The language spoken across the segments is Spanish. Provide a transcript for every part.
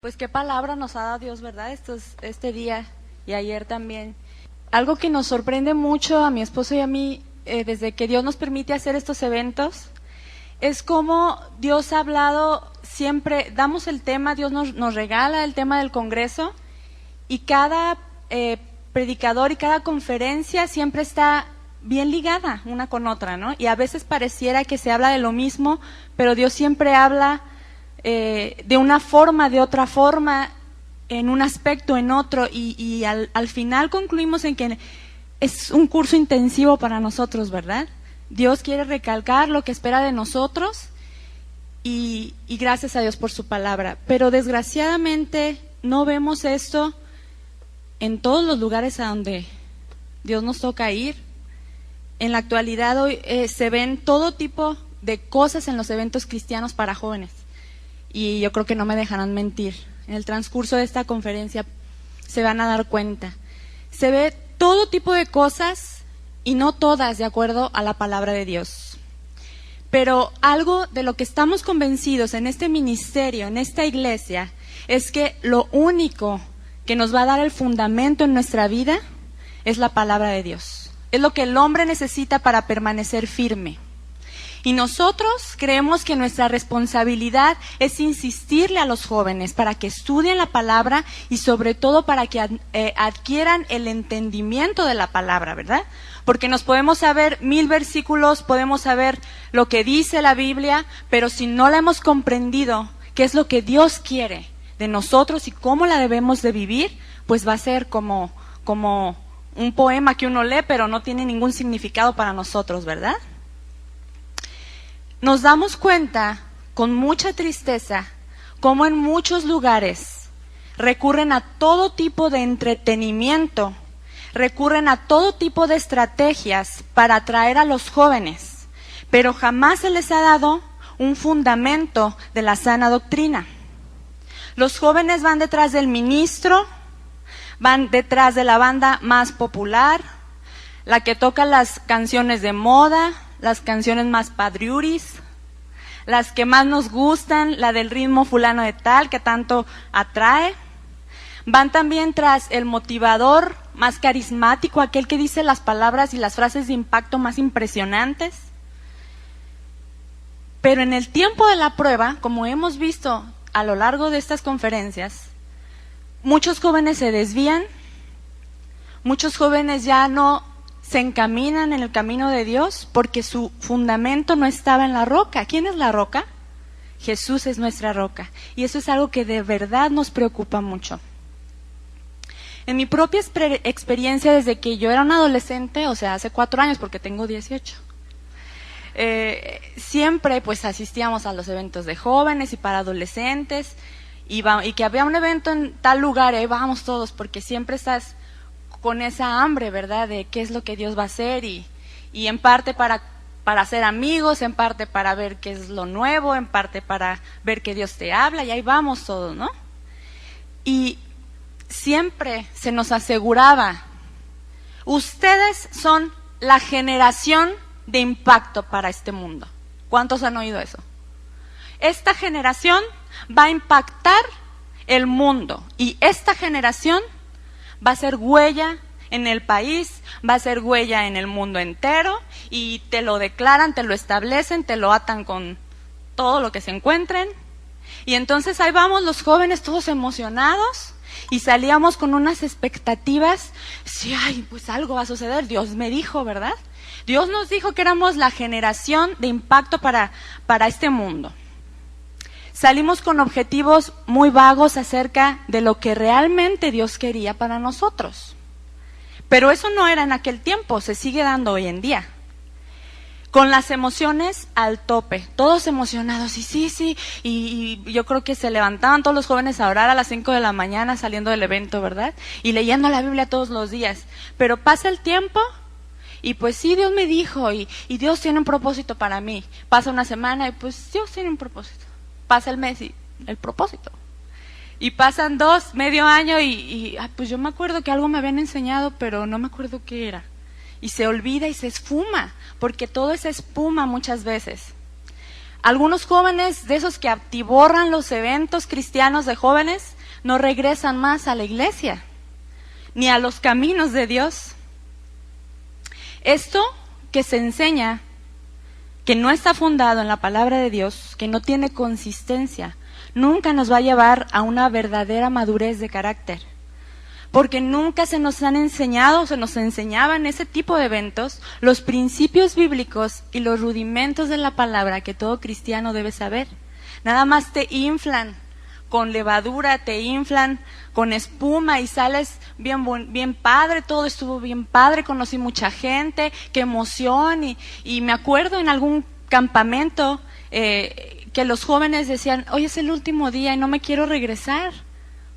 Pues qué palabra nos ha dado Dios, ¿verdad? Este día y ayer también. Algo que nos sorprende mucho a mi esposo y a mí, desde que Dios nos permite hacer estos eventos, es cómo Dios ha hablado siempre. Damos el tema, Dios nos regala el tema del Congreso, y cada predicador y cada conferencia siempre está bien ligada una con otra, ¿no? Y a veces pareciera que se habla de lo mismo, pero Dios siempre habla de una forma, de otra forma, en un aspecto, en otro, y al final concluimos en que es un curso intensivo para nosotros, ¿verdad? Dios quiere recalcar lo que espera de nosotros, y gracias a Dios por su palabra. Pero desgraciadamente no vemos esto en todos los lugares a donde Dios nos toca ir. En la actualidad hoy se ven todo tipo de cosas en los eventos cristianos para jóvenes. Y yo creo que no me dejarán mentir. En el transcurso de esta conferencia se van a dar cuenta. Se ve todo tipo de cosas y no todas de acuerdo a la palabra de Dios. Pero algo de lo que estamos convencidos en este ministerio, en esta iglesia, es que lo único que nos va a dar el fundamento en nuestra vida es la palabra de Dios. Es lo que el hombre necesita para permanecer firme. Y nosotros creemos que nuestra responsabilidad es insistirle a los jóvenes para que estudien la palabra y sobre todo para que adquieran el entendimiento de la palabra, ¿verdad? Porque nos podemos saber 1000 versículos, podemos saber lo que dice la Biblia, pero si no la hemos comprendido, qué es lo que Dios quiere de nosotros y cómo la debemos de vivir, pues va a ser como un poema que uno lee, pero no tiene ningún significado para nosotros, ¿verdad? Nos damos cuenta con mucha tristeza cómo en muchos lugares recurren a todo tipo de entretenimiento, recurren a todo tipo de estrategias para atraer a los jóvenes, pero jamás se les ha dado un fundamento de la sana doctrina. Los jóvenes van detrás del ministro, van detrás de la banda más popular, la que toca las canciones de moda, las canciones más padriuris, las que más nos gustan, la del ritmo fulano de tal, que tanto atrae. Van también tras el motivador más carismático, aquel que dice las palabras y las frases de impacto más impresionantes. Pero en el tiempo de la prueba, como hemos visto a lo largo de estas conferencias, muchos jóvenes se desvían, muchos jóvenes ya no se encaminan en el camino de Dios porque su fundamento no estaba en la roca. ¿Quién es la roca? Jesús es nuestra roca. Y eso es algo que de verdad nos preocupa mucho. En mi propia experiencia desde que yo era una adolescente, o sea, hace 4 años porque tengo 18, siempre pues asistíamos a los eventos de jóvenes y para adolescentes, y que había un evento en tal lugar y ahí vamos todos porque siempre estás con esa hambre, ¿verdad?, de qué es lo que Dios va a hacer y en parte para hacer amigos, en parte para ver qué es lo nuevo, en parte para ver que Dios te habla, y ahí vamos todos, ¿no? Y siempre se nos aseguraba, ustedes son la generación de impacto para este mundo. ¿Cuántos han oído eso? Esta generación va a impactar el mundo y esta generación va a ser huella en el país, va a ser huella en el mundo entero, y te lo declaran, te lo establecen, te lo atan con todo lo que se encuentren. Y entonces ahí vamos los jóvenes todos emocionados y salíamos con unas expectativas. Sí, ay, pues algo va a suceder, Dios me dijo, ¿verdad? Dios nos dijo que éramos la generación de impacto para este mundo. Salimos con objetivos muy vagos acerca de lo que realmente Dios quería para nosotros. Pero eso no era en aquel tiempo, se sigue dando hoy en día. Con las emociones al tope, todos emocionados, y sí, y yo creo que se levantaban todos los jóvenes a orar a las 5 de la mañana saliendo del evento, ¿verdad? Y leyendo la Biblia todos los días. Pero pasa el tiempo y pues sí, Dios me dijo y Dios tiene un propósito para mí. Pasa una semana y pues Dios tiene un propósito. Pasa el mes y el propósito. Y pasan 2, medio año y pues yo me acuerdo que algo me habían enseñado, pero no me acuerdo qué era. Y se olvida y se esfuma, porque todo es espuma muchas veces. Algunos jóvenes, de esos que atiborran los eventos cristianos de jóvenes, no regresan más a la iglesia, ni a los caminos de Dios. Esto que se enseña, que no está fundado en la palabra de Dios, que no tiene consistencia, nunca nos va a llevar a una verdadera madurez de carácter. Porque nunca se nos han enseñado, se nos enseñaban ese tipo de eventos, los principios bíblicos y los rudimentos de la palabra que todo cristiano debe saber. Nada más te inflan con levadura, te inflan con espuma y sales bien padre, todo estuvo bien padre, conocí mucha gente, qué emoción. Y me acuerdo en algún campamento que los jóvenes decían, hoy es el último día y no me quiero regresar,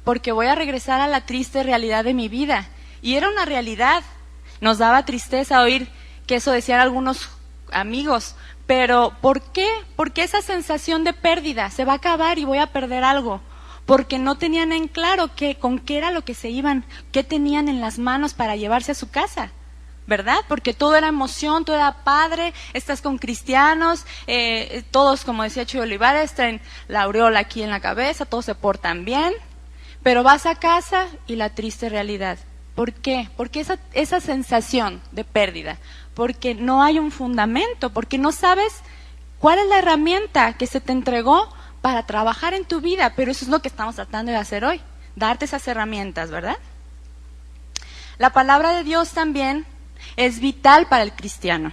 porque voy a regresar a la triste realidad de mi vida. Y era una realidad. Nos daba tristeza oír que eso decían algunos amigos. Pero ¿por qué? Porque esa sensación de pérdida se va a acabar y voy a perder algo. Porque no tenían en claro con qué era lo que se iban, qué tenían en las manos para llevarse a su casa, ¿verdad? Porque todo era emoción, todo era padre, estás con cristianos, todos, como decía Chuy Olivares, traen la aureola aquí en la cabeza, todos se portan bien. Pero vas a casa y la triste realidad. ¿Por qué? Porque esa sensación de pérdida, porque no hay un fundamento, porque no sabes cuál es la herramienta que se te entregó para trabajar en tu vida, pero eso es lo que estamos tratando de hacer hoy, darte esas herramientas, ¿verdad? La palabra de Dios también es vital para el cristiano.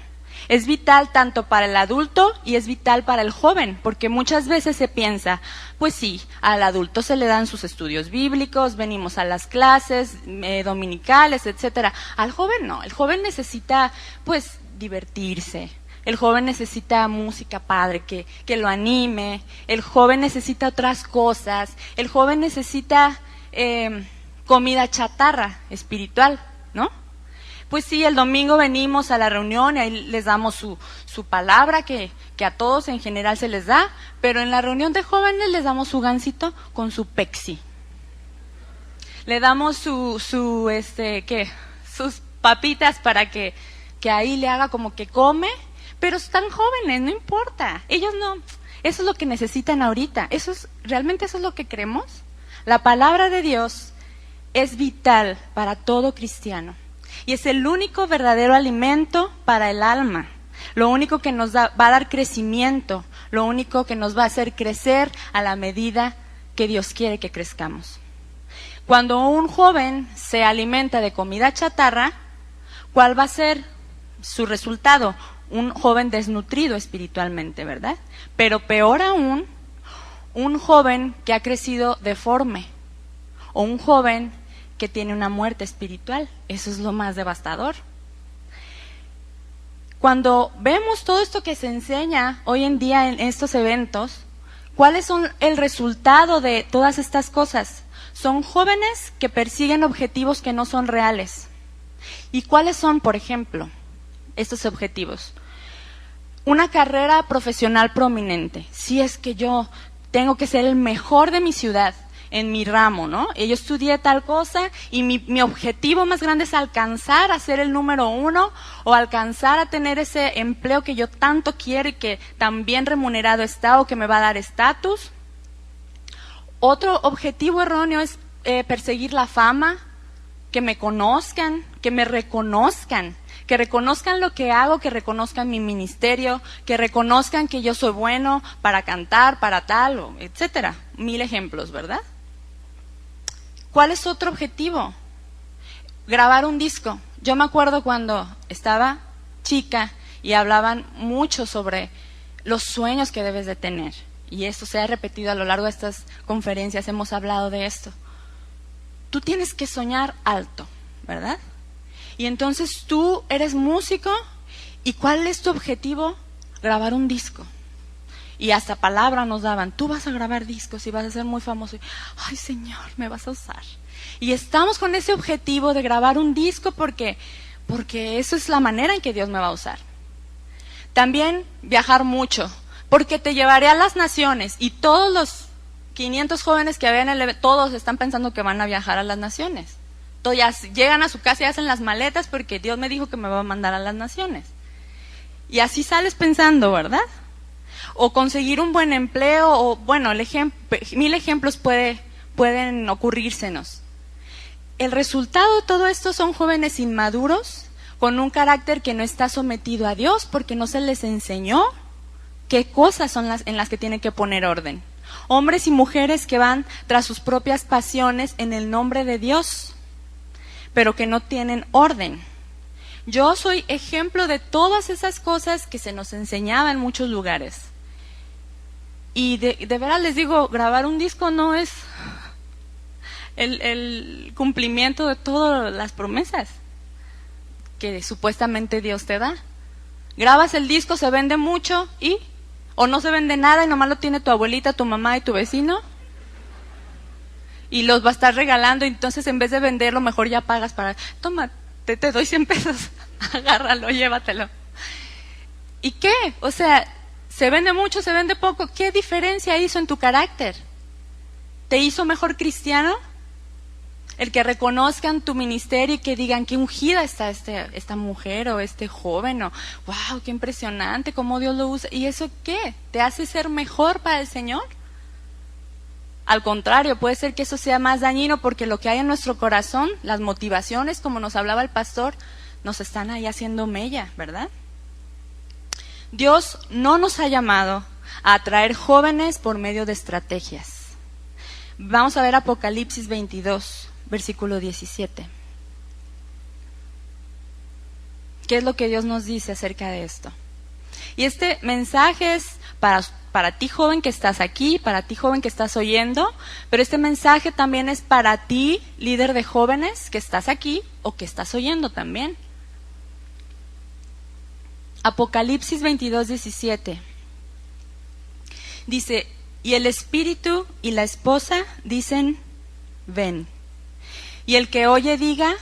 Es vital tanto para el adulto y es vital para el joven, porque muchas veces se piensa, pues sí, al adulto se le dan sus estudios bíblicos, venimos a las clases dominicales, etcétera. Al joven no, el joven necesita pues divertirse, el joven necesita música padre que lo anime, el joven necesita otras cosas, el joven necesita comida chatarra espiritual, ¿no? Pues sí, el domingo venimos a la reunión y ahí les damos su palabra que a todos en general se les da, pero en la reunión de jóvenes les damos su gansito con su Pepsi. Le damos sus papitas para que ahí le haga como que come, pero están jóvenes, no importa. Ellos no, eso es lo que necesitan ahorita. ¿Realmente eso es lo que creemos? La palabra de Dios es vital para todo cristiano. Y es el único verdadero alimento para el alma, lo único que nos va a dar crecimiento, lo único que nos va a hacer crecer a la medida que Dios quiere que crezcamos. Cuando un joven se alimenta de comida chatarra, ¿cuál va a ser su resultado? Un joven desnutrido espiritualmente, ¿verdad? Pero peor aún, un joven que ha crecido deforme, o un joven que tiene una muerte espiritual. Eso es lo más devastador. Cuando vemos todo esto que se enseña hoy en día en estos eventos, ¿cuáles son el resultado de todas estas cosas? Son jóvenes que persiguen objetivos que no son reales. ¿Y cuáles son, por ejemplo, estos objetivos? Una carrera profesional prominente. Si es que yo tengo que ser el mejor de mi ciudad, en mi ramo, ¿no? Yo estudié tal cosa y mi objetivo más grande es alcanzar a ser el número 1 o alcanzar a tener ese empleo que yo tanto quiero y que tan bien remunerado está o que me va a dar estatus. Otro objetivo erróneo es perseguir la fama, que me conozcan, que me reconozcan, que reconozcan lo que hago, que reconozcan mi ministerio, que reconozcan que yo soy bueno para cantar, para tal, etcétera. 1000 ejemplos, ¿verdad? ¿Cuál es otro objetivo? Grabar un disco. Yo me acuerdo cuando estaba chica y hablaban mucho sobre los sueños que debes de tener. Y esto se ha repetido a lo largo de estas conferencias, hemos hablado de esto. Tú tienes que soñar alto, ¿verdad? Y entonces tú eres músico, ¿y cuál es tu objetivo? Grabar un disco. Y hasta palabra nos daban, tú vas a grabar discos y vas a ser muy famoso. Ay, Señor, me vas a usar. Y estamos con ese objetivo de grabar un disco porque eso es la manera en que Dios me va a usar. También viajar mucho, porque te llevaré a las naciones. Y todos los 500 jóvenes que habían en el evento, todos están pensando que van a viajar a las naciones. Todos ya llegan a su casa y hacen las maletas porque Dios me dijo que me va a mandar a las naciones. Y así sales pensando, ¿verdad? o conseguir un buen empleo, o bueno, mil ejemplos pueden ocurrírsenos. El resultado de todo esto son jóvenes inmaduros, con un carácter que no está sometido a Dios, porque no se les enseñó qué cosas son en las que tienen que poner orden. Hombres y mujeres que van tras sus propias pasiones en el nombre de Dios, pero que no tienen orden. Yo soy ejemplo de todas esas cosas que se nos enseñaba en muchos lugares. Y de veras les digo, grabar un disco no es el cumplimiento de todas las promesas que supuestamente Dios te da. Grabas el disco, se vende mucho o no se vende nada y nomás lo tiene tu abuelita, tu mamá y tu vecino y los va a estar regalando, y entonces en vez de venderlo mejor ya pagas para, toma, te doy 100 pesos, agárralo, llévatelo. ¿Y qué? O sea, se vende mucho, se vende poco, ¿qué diferencia hizo en tu carácter? ¿Te hizo mejor cristiano? El que reconozcan tu ministerio y que digan qué ungida está esta mujer o este joven, o wow, qué impresionante cómo Dios lo usa. ¿Y eso qué? ¿Te hace ser mejor para el Señor? Al contrario, puede ser que eso sea más dañino, porque lo que hay en nuestro corazón, las motivaciones, como nos hablaba el pastor, nos están ahí haciendo mella, ¿verdad? Dios no nos ha llamado a atraer jóvenes por medio de estrategias. Vamos a ver Apocalipsis 22. Versículo 17. ¿Qué es lo que Dios nos dice acerca de esto? Y este mensaje es para ti, joven, que estás aquí, para ti, joven, que estás oyendo, pero este mensaje también es para ti, líder de jóvenes, que estás aquí o que estás oyendo también. Apocalipsis 22, 17. Dice, y el espíritu y la esposa dicen, ven. Y el que oye diga,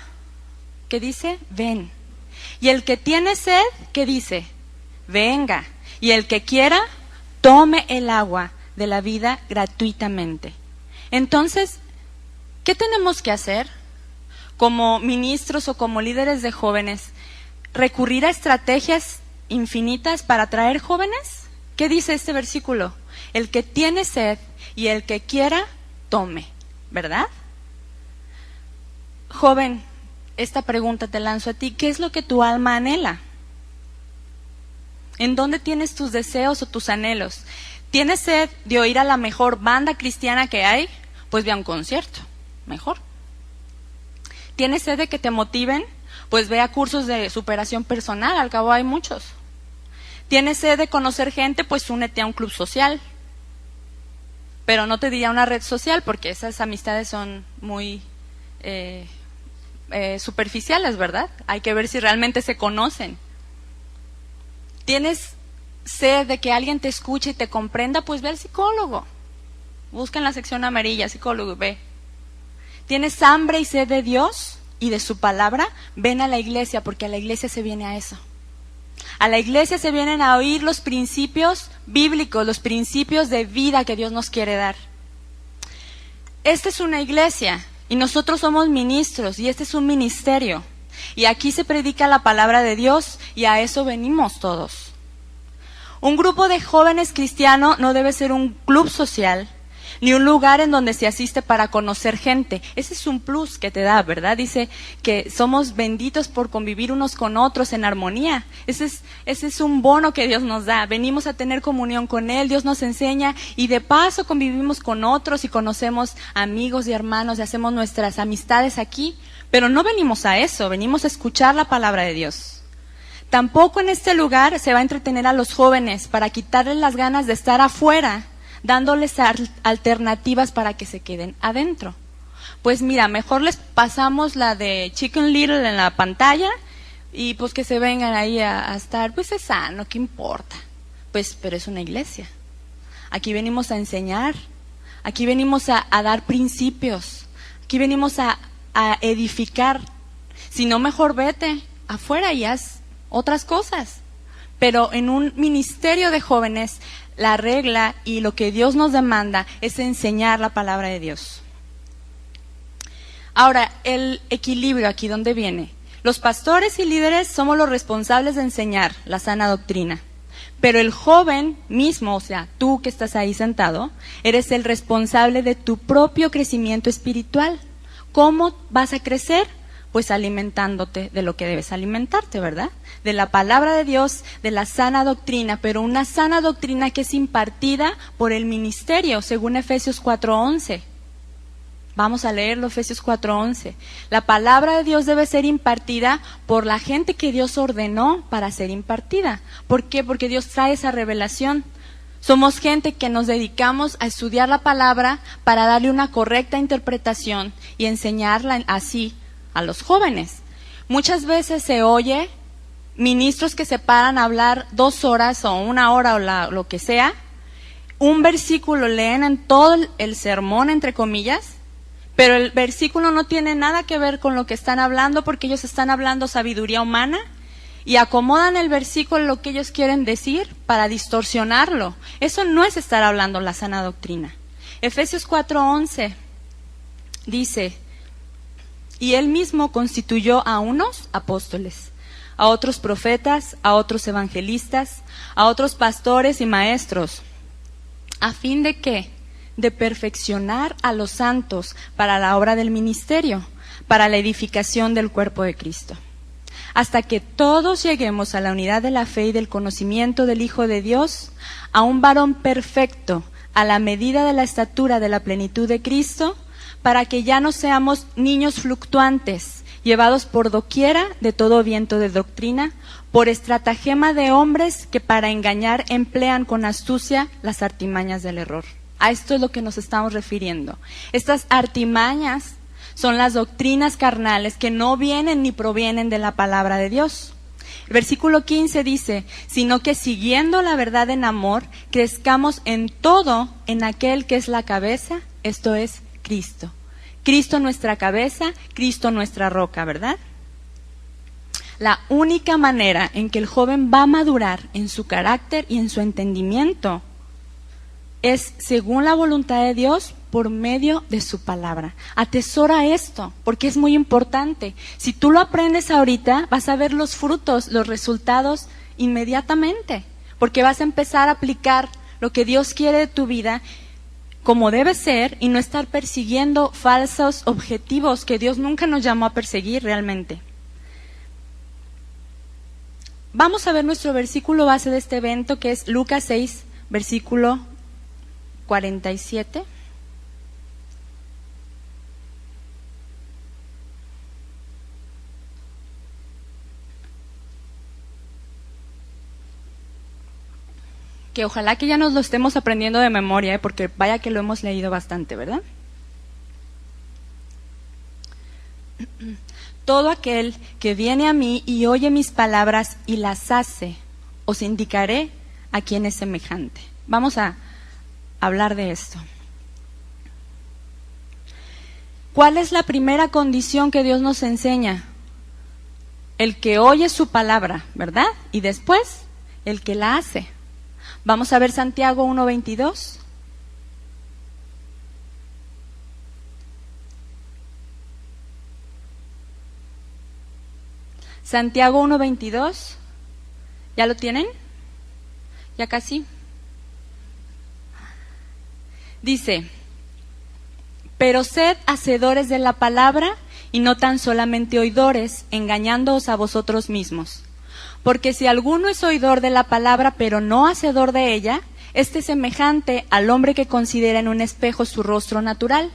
¿qué dice? Ven. Y el que tiene sed, ¿qué dice? Venga. Y el que quiera, tome el agua de la vida gratuitamente. Entonces, ¿qué tenemos que hacer como ministros o como líderes de jóvenes? ¿Recurrir a estrategias infinitas para atraer jóvenes? ¿Qué dice este versículo? El que tiene sed y el que quiera, tome, ¿verdad? Joven, esta pregunta te lanzo a ti. ¿Qué es lo que tu alma anhela? ¿En dónde tienes tus deseos o tus anhelos? ¿Tienes sed de oír a la mejor banda cristiana que hay? Pues ve a un concierto, mejor. ¿Tienes sed de que te motiven? Pues ve a cursos de superación personal, al cabo hay muchos. ¿Tienes sed de conocer gente? Pues únete a un club social. Pero no te diría una red social, porque esas amistades son muy superficiales, ¿verdad? Hay que ver si realmente se conocen. ¿Tienes sed de que alguien te escuche y te comprenda? Pues ve al psicólogo. Busca en la sección amarilla, psicólogo, ve. ¿Tienes hambre y sed de Dios y de su palabra? Ven a la iglesia, porque a la iglesia se viene a eso. A la iglesia se vienen a oír los principios bíblicos, los principios de vida que Dios nos quiere dar. Esta es una iglesia y nosotros somos ministros y este es un ministerio. Y aquí se predica la palabra de Dios y a eso venimos todos. Un grupo de jóvenes cristianos no debe ser un club social, ni un lugar en donde se asiste para conocer gente. Ese es un plus que te da, ¿verdad? Dice que somos benditos por convivir unos con otros en armonía. Ese es un bono que Dios nos da. Venimos a tener comunión con Él, Dios nos enseña y de paso convivimos con otros y conocemos amigos y hermanos y hacemos nuestras amistades aquí. Pero no venimos a eso, venimos a escuchar la palabra de Dios. Tampoco en este lugar se va a entretener a los jóvenes para quitarles las ganas de estar afuera, dándoles alternativas para que se queden adentro. Pues mira, mejor les pasamos la de Chicken Little en la pantalla y pues que se vengan ahí a estar, pues es sano, ¿qué importa? Pues, pero es una iglesia. Aquí venimos a enseñar, aquí venimos a dar principios, aquí venimos a edificar. Si no, mejor vete afuera y haz otras cosas. Pero en un ministerio de jóvenes, la regla y lo que Dios nos demanda es enseñar la palabra de Dios. Ahora, el equilibrio aquí, ¿dónde viene? Los pastores y líderes somos los responsables de enseñar la sana doctrina, Pero el joven mismo, o sea, tú que estás ahí sentado, eres el responsable de tu propio crecimiento espiritual. ¿Cómo vas a crecer? Pues alimentándote de lo que debes alimentarte, ¿verdad? De la palabra de Dios, de la sana doctrina, pero una sana doctrina que es impartida por el ministerio, según Efesios 4:11. Vamos a leerlo, Efesios 4:11. La palabra de Dios debe ser impartida por la gente que Dios ordenó para ser impartida. ¿Por qué? Porque Dios trae esa revelación. Somos gente que nos dedicamos a estudiar la palabra para darle una correcta interpretación y enseñarla así a los jóvenes. Muchas veces se oye ministros que se paran a hablar 2 horas o 1 hora o lo que sea, un versículo leen en todo el sermón, entre comillas, pero el versículo no tiene nada que ver con lo que están hablando, porque ellos están hablando sabiduría humana y acomodan el versículo lo que ellos quieren decir para distorsionarlo. Eso no es estar hablando la sana doctrina. Efesios 4:11 dice: y él mismo constituyó a unos apóstoles, a otros profetas, a otros evangelistas, a otros pastores y maestros, ¿a fin de qué? De perfeccionar a los santos para la obra del ministerio, para la edificación del cuerpo de Cristo, hasta que todos lleguemos a la unidad de la fe y del conocimiento del Hijo de Dios, a un varón perfecto, a la medida de la estatura de la plenitud de Cristo, para que ya no seamos niños fluctuantes, llevados por doquiera de todo viento de doctrina, por estratagema de hombres que para engañar emplean con astucia las artimañas del error. A esto es lo que nos estamos refiriendo. Estas artimañas son las doctrinas carnales que no vienen ni provienen de la palabra de Dios. El versículo 15 dice: sino que siguiendo la verdad en amor, crezcamos en todo en aquel que es la cabeza, esto es Cristo. Cristo nuestra cabeza, Cristo nuestra roca, ¿verdad? La única manera en que el joven va a madurar en su carácter y en su entendimiento es según la voluntad de Dios por medio de su palabra. Atesora esto, porque es muy importante. Si tú lo aprendes ahorita, vas a ver los frutos, los resultados inmediatamente, porque vas a empezar a aplicar lo que Dios quiere de tu vida como debe ser y no estar persiguiendo falsos objetivos que Dios nunca nos llamó a perseguir realmente. Vamos a ver nuestro versículo base de este evento, que es Lucas 6, versículo 47. Que ojalá que ya nos lo estemos aprendiendo de memoria, porque vaya que lo hemos leído bastante, ¿verdad? Todo aquel que viene a mí y oye mis palabras y las hace, os indicaré a quién es semejante. Vamos a hablar de esto. ¿Cuál es la primera condición que Dios nos enseña? El que oye su palabra, ¿verdad? Y después, el que la hace. Vamos a ver Santiago 1:22. Santiago 1:22. ¿Ya lo tienen? ¿Ya casi? Dice: pero sed hacedores de la palabra y no tan solamente oidores, engañándoos a vosotros mismos. Porque si alguno es oidor de la palabra, pero no hacedor de ella, este es semejante al hombre que considera en un espejo su rostro natural.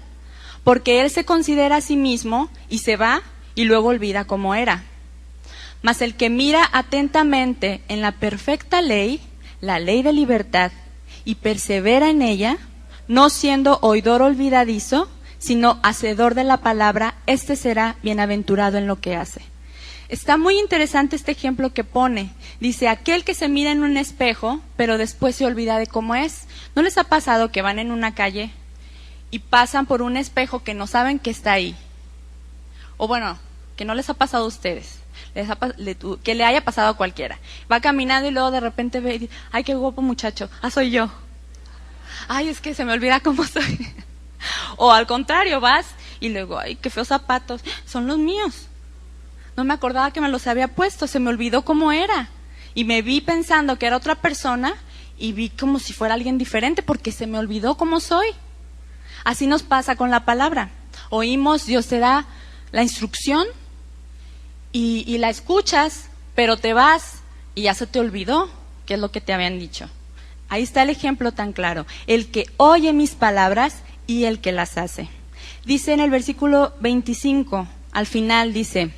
Porque él se considera a sí mismo y se va y luego olvida cómo era. Mas el que mira atentamente en la perfecta ley, la ley de libertad, y persevera en ella, no siendo oidor olvidadizo, sino hacedor de la palabra, este será bienaventurado en lo que hace. Está muy interesante este ejemplo que pone. Dice, aquel que se mira en un espejo, pero después se olvida de cómo es. ¿No les ha pasado que van en una calle y pasan por un espejo que no saben que está ahí? O bueno, que no les ha pasado a ustedes, que le haya pasado a cualquiera. Va caminando y luego de repente ve y dice, ay, qué guapo muchacho, soy yo. Ay, es que se me olvida cómo soy. O al contrario, vas y luego, ay, qué feos zapatos, son los míos. No me acordaba que me los había puesto, se me olvidó cómo era. y me vi pensando que era otra persona y vi como si fuera alguien diferente porque se me olvidó cómo soy. Así nos pasa con la palabra. Oímos, Dios te da la instrucción y la escuchas, pero te vas y ya se te olvidó qué es lo que te habían dicho. Ahí está el ejemplo tan claro. El que oye mis palabras y el que las hace. Dice en el versículo 25, al final dice,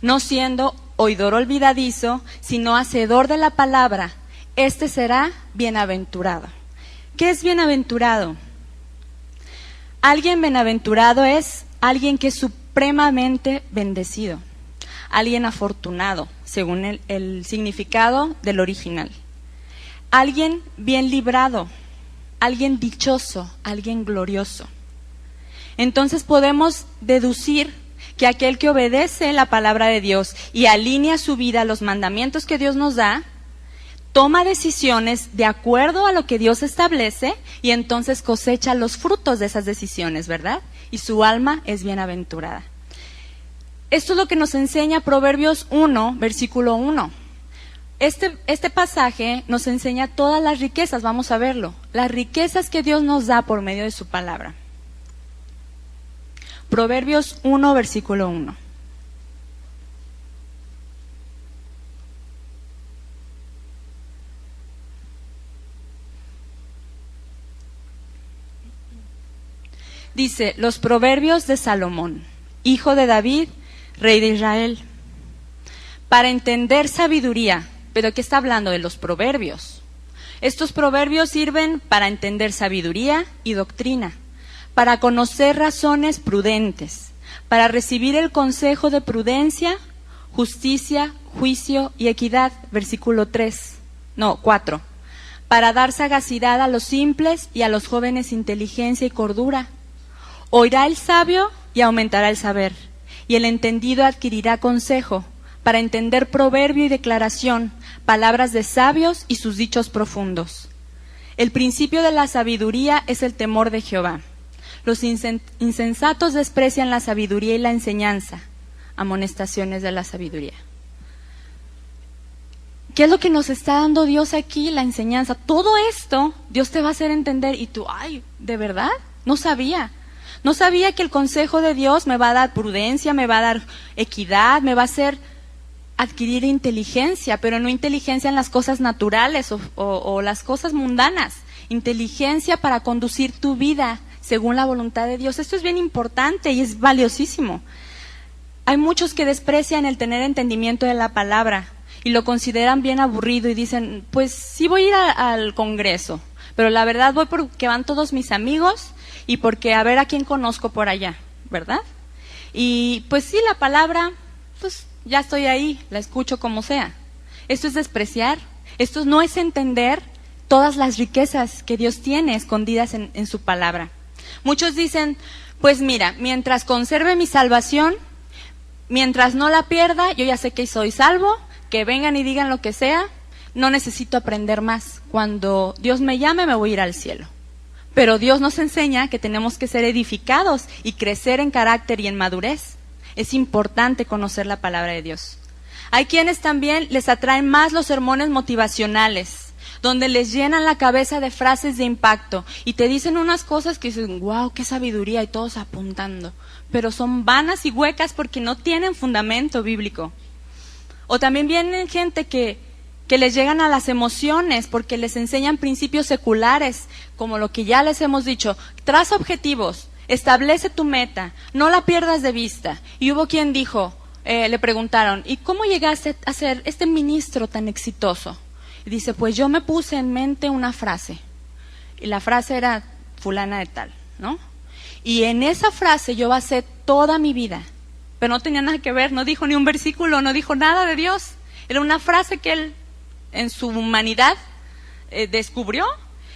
no siendo oidor olvidadizo, sino hacedor de la palabra, este será bienaventurado. ¿Qué es bienaventurado? Alguien bienaventurado es alguien que es supremamente bendecido, alguien afortunado, según el significado del original. Alguien bien librado, alguien dichoso, alguien glorioso. Entonces podemos deducir que aquel que obedece la palabra de Dios y alinea su vida a los mandamientos que Dios nos da, toma decisiones de acuerdo a lo que Dios establece y entonces cosecha los frutos de esas decisiones, ¿verdad? Y su alma es bienaventurada. Esto es lo que nos enseña Proverbios 1, versículo 1. Este pasaje nos enseña todas las riquezas, vamos a verlo, las riquezas que Dios nos da por medio de su palabra. Proverbios 1, versículo 1. Dice, los proverbios de Salomón, hijo de David, rey de Israel, para entender sabiduría. ¿Pero qué está hablando? De los proverbios. Estos proverbios sirven para entender sabiduría y doctrina, para conocer razones prudentes, para recibir el consejo de prudencia, justicia, juicio y equidad, versículo 4, para dar sagacidad a los simples y a los jóvenes inteligencia y cordura. Oirá el sabio y aumentará el saber, y el entendido adquirirá consejo, para entender proverbio y declaración, palabras de sabios y sus dichos profundos. El principio de la sabiduría es el temor de Jehová. Los insensatos desprecian la sabiduría y la enseñanza, amonestaciones de la sabiduría. ¿Qué es lo que nos está dando Dios aquí? La enseñanza. Todo esto Dios te va a hacer entender y tú, ay, ¿de verdad? No sabía. No sabía que el consejo de Dios me va a dar prudencia, me va a dar equidad, me va a hacer adquirir inteligencia, pero no inteligencia en las cosas naturales o las cosas mundanas. Inteligencia para conducir tu vida según la voluntad de Dios. Esto es bien importante y es valiosísimo. Hay muchos que desprecian el tener entendimiento de la palabra y lo consideran bien aburrido y dicen, pues sí voy a ir al Congreso, pero la verdad voy porque van todos mis amigos y porque a ver a quién conozco por allá, ¿verdad? Y pues sí, la palabra, pues ya estoy ahí, la escucho como sea. Esto es despreciar, esto no es entender todas las riquezas que Dios tiene escondidas en su palabra. Muchos dicen, pues mira, mientras conserve mi salvación, mientras no la pierda, yo ya sé que soy salvo, que vengan y digan lo que sea, no necesito aprender más. Cuando Dios me llame, me voy a ir al cielo. Pero Dios nos enseña que tenemos que ser edificados y crecer en carácter y en madurez. Es importante conocer la palabra de Dios. Hay quienes también les atraen más los sermones motivacionales, donde les llenan la cabeza de frases de impacto y te dicen unas cosas que dicen, wow, qué sabiduría, y todos apuntando, pero son vanas y huecas porque no tienen fundamento bíblico. O también vienen gente que les llegan a las emociones porque les enseñan principios seculares, como lo que ya les hemos dicho, traza objetivos, establece tu meta, no la pierdas de vista. Y hubo quien dijo, le preguntaron, ¿y cómo llegaste a ser este ministro tan exitoso? Y dice, pues yo me puse en mente una frase, y la frase era fulana de tal, ¿no? Y en esa frase yo basé toda mi vida, pero no tenía nada que ver, no dijo ni un versículo, no dijo nada de Dios, era una frase que él en su humanidad descubrió,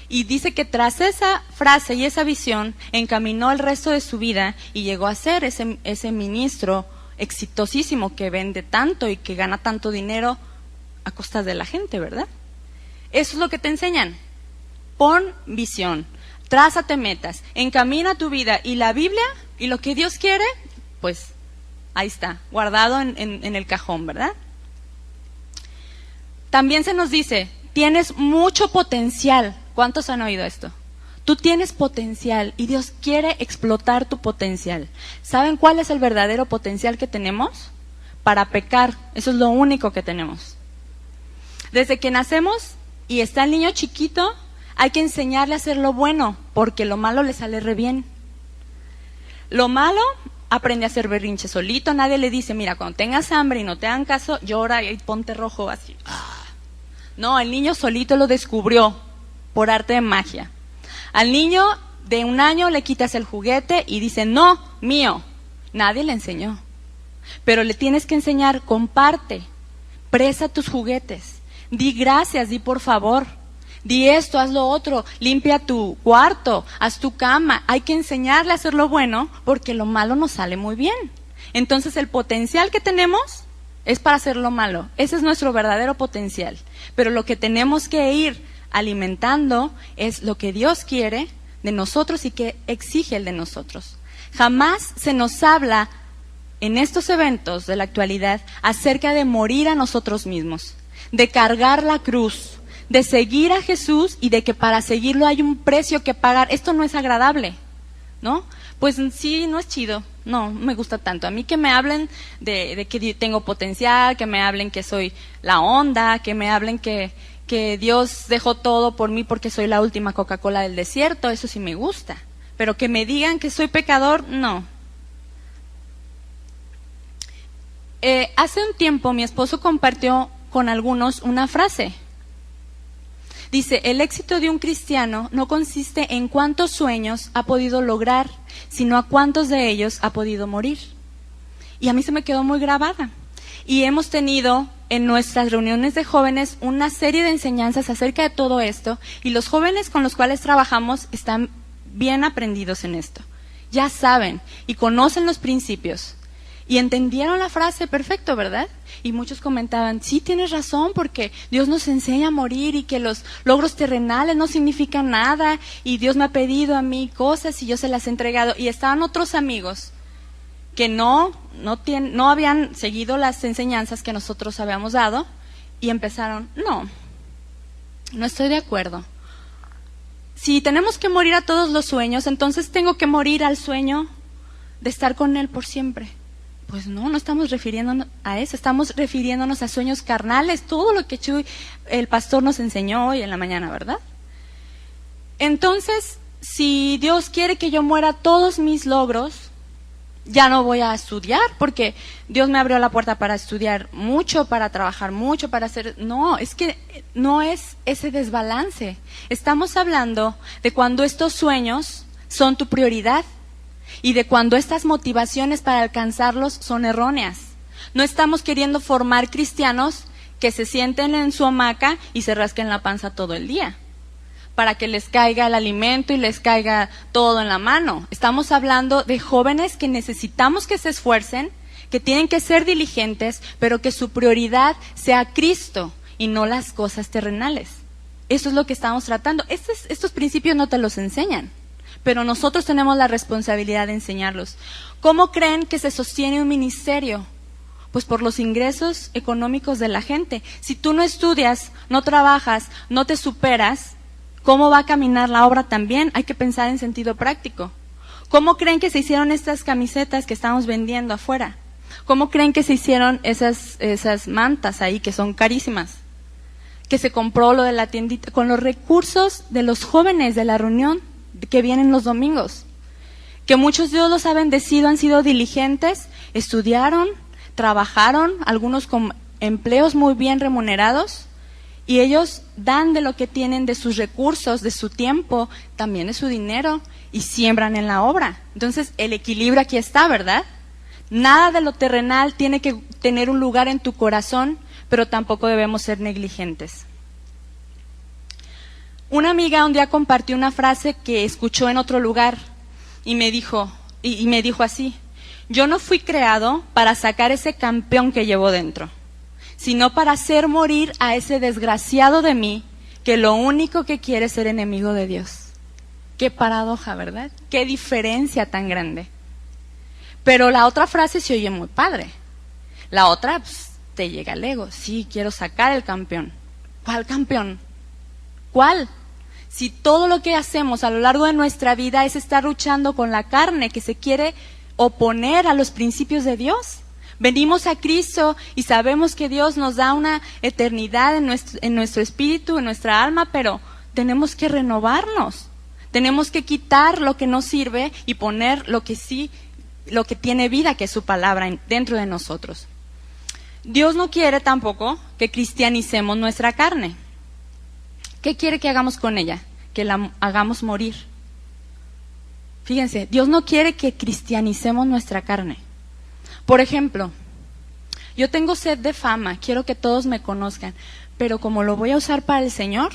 y dice que tras esa frase y esa visión encaminó el resto de su vida y llegó a ser ese ministro exitosísimo que vende tanto y que gana tanto dinero a costas de la gente, ¿verdad? Eso es lo que te enseñan. Pon visión, trázate metas, encamina tu vida, y la Biblia y lo que Dios quiere, pues ahí está, guardado en el cajón, ¿verdad? También se nos dice, tienes mucho potencial. ¿Cuántos han oído esto? Tú tienes potencial y Dios quiere explotar tu potencial. ¿Saben cuál es el verdadero potencial que tenemos? Para pecar. Eso es lo único que tenemos. Desde que nacemos y está el niño chiquito, hay que enseñarle a hacer lo bueno, porque lo malo le sale re bien. Lo malo, aprende a hacer berrinche solito. Nadie le dice, mira, cuando tengas hambre y no te hagan caso, llora y ponte rojo así. No, el niño solito lo descubrió por arte de magia. Al niño de 1 año le quitas el juguete y dice, no, mío. Nadie le enseñó. Pero le tienes que enseñar, comparte, presta tus juguetes, di gracias, di por favor, di esto, haz lo otro, limpia tu cuarto, haz tu cama. Hay que enseñarle a hacer lo bueno porque lo malo nos sale muy bien. Entonces el potencial que tenemos es para hacer lo malo. Ese es nuestro verdadero potencial. Pero lo que tenemos que ir alimentando es lo que Dios quiere de nosotros y que exige el de nosotros. Jamás se nos habla en estos eventos de la actualidad acerca de morir a nosotros mismos, de cargar la cruz, de seguir a Jesús y de que para seguirlo hay un precio que pagar. Esto no es agradable, ¿no? Pues sí, no es chido, no me gusta tanto. A mí que me hablen de que tengo potencial, que me hablen que soy la onda, que me hablen que Dios dejó todo por mí porque soy la última Coca-Cola del desierto, eso sí me gusta. Pero que me digan que soy pecador, no. Hace un tiempo mi esposo compartió con algunos una frase. Dice, el éxito de un cristiano no consiste en cuántos sueños ha podido lograr, sino a cuántos de ellos ha podido morir. Y a mí se me quedó muy grabada. Y hemos tenido en nuestras reuniones de jóvenes una serie de enseñanzas acerca de todo esto, y los jóvenes con los cuales trabajamos están bien aprendidos en esto. Ya saben y conocen los principios. Y entendieron la frase perfecto, ¿verdad? Y muchos comentaban, sí, tienes razón, porque Dios nos enseña a morir y que los logros terrenales no significan nada, y Dios me ha pedido a mí cosas y yo se las he entregado. Y estaban otros amigos que no habían seguido las enseñanzas que nosotros habíamos dado y empezaron, no estoy de acuerdo. Si tenemos que morir a todos los sueños, entonces tengo que morir al sueño de estar con Él por siempre. Pues no estamos refiriéndonos a eso, estamos refiriéndonos a sueños carnales, todo lo que Chuy, el pastor, nos enseñó hoy en la mañana, ¿verdad? Entonces, si Dios quiere que yo muera todos mis logros, ya no voy a estudiar, porque Dios me abrió la puerta para estudiar mucho, para trabajar mucho, para hacer... No, es que no es ese desbalance. Estamos hablando de cuando estos sueños son tu prioridad, y de cuando estas motivaciones para alcanzarlos son erróneas. No estamos queriendo formar cristianos que se sienten en su hamaca y se rasquen la panza todo el día, para que les caiga el alimento y les caiga todo en la mano. Estamos hablando de jóvenes que necesitamos que se esfuercen, que tienen que ser diligentes, pero que su prioridad sea Cristo y no las cosas terrenales. Eso es lo que estamos tratando. Estos principios no te los enseñan, pero nosotros tenemos la responsabilidad de enseñarlos. ¿Cómo creen que se sostiene un ministerio? Pues por los ingresos económicos de la gente. Si tú no estudias, no trabajas, no te superas, ¿cómo va a caminar la obra también? Hay que pensar en sentido práctico. ¿Cómo creen que se hicieron estas camisetas que estamos vendiendo afuera? ¿Cómo creen que se hicieron esas mantas ahí que son carísimas? Que se compró lo de la tiendita con los recursos de los jóvenes de la reunión que vienen los domingos, que muchos Dios los ha bendecido, han sido diligentes, estudiaron, trabajaron, algunos con empleos muy bien remunerados, y ellos dan de lo que tienen, de sus recursos, de su tiempo, también de su dinero, y siembran en la obra. Entonces el equilibrio aquí está, ¿verdad? Nada de lo terrenal tiene que tener un lugar en tu corazón, pero tampoco debemos ser negligentes. Una amiga un día compartió una frase que escuchó en otro lugar y me dijo así: yo no fui creado para sacar ese campeón que llevo dentro, sino para hacer morir a ese desgraciado de mí que lo único que quiere es ser enemigo de Dios. Qué paradoja, ¿verdad? Qué diferencia tan grande. Pero la otra frase se oye muy padre. La otra, te llega al ego. Sí, quiero sacar el campeón. ¿Cuál campeón? ¿Cuál? Si todo lo que hacemos a lo largo de nuestra vida es estar luchando con la carne que se quiere oponer a los principios de Dios. Venimos a Cristo y sabemos que Dios nos da una eternidad en nuestro espíritu, en nuestra alma, pero tenemos que renovarnos. Tenemos que quitar lo que no sirve y poner lo que sí, lo que tiene vida, que es su palabra, dentro de nosotros. Dios no quiere tampoco que cristianicemos nuestra carne. ¿Qué quiere que hagamos con ella? Que la hagamos morir. Fíjense, Dios no quiere que cristianicemos nuestra carne. Por ejemplo, yo tengo sed de fama, quiero que todos me conozcan, pero como lo voy a usar para el Señor,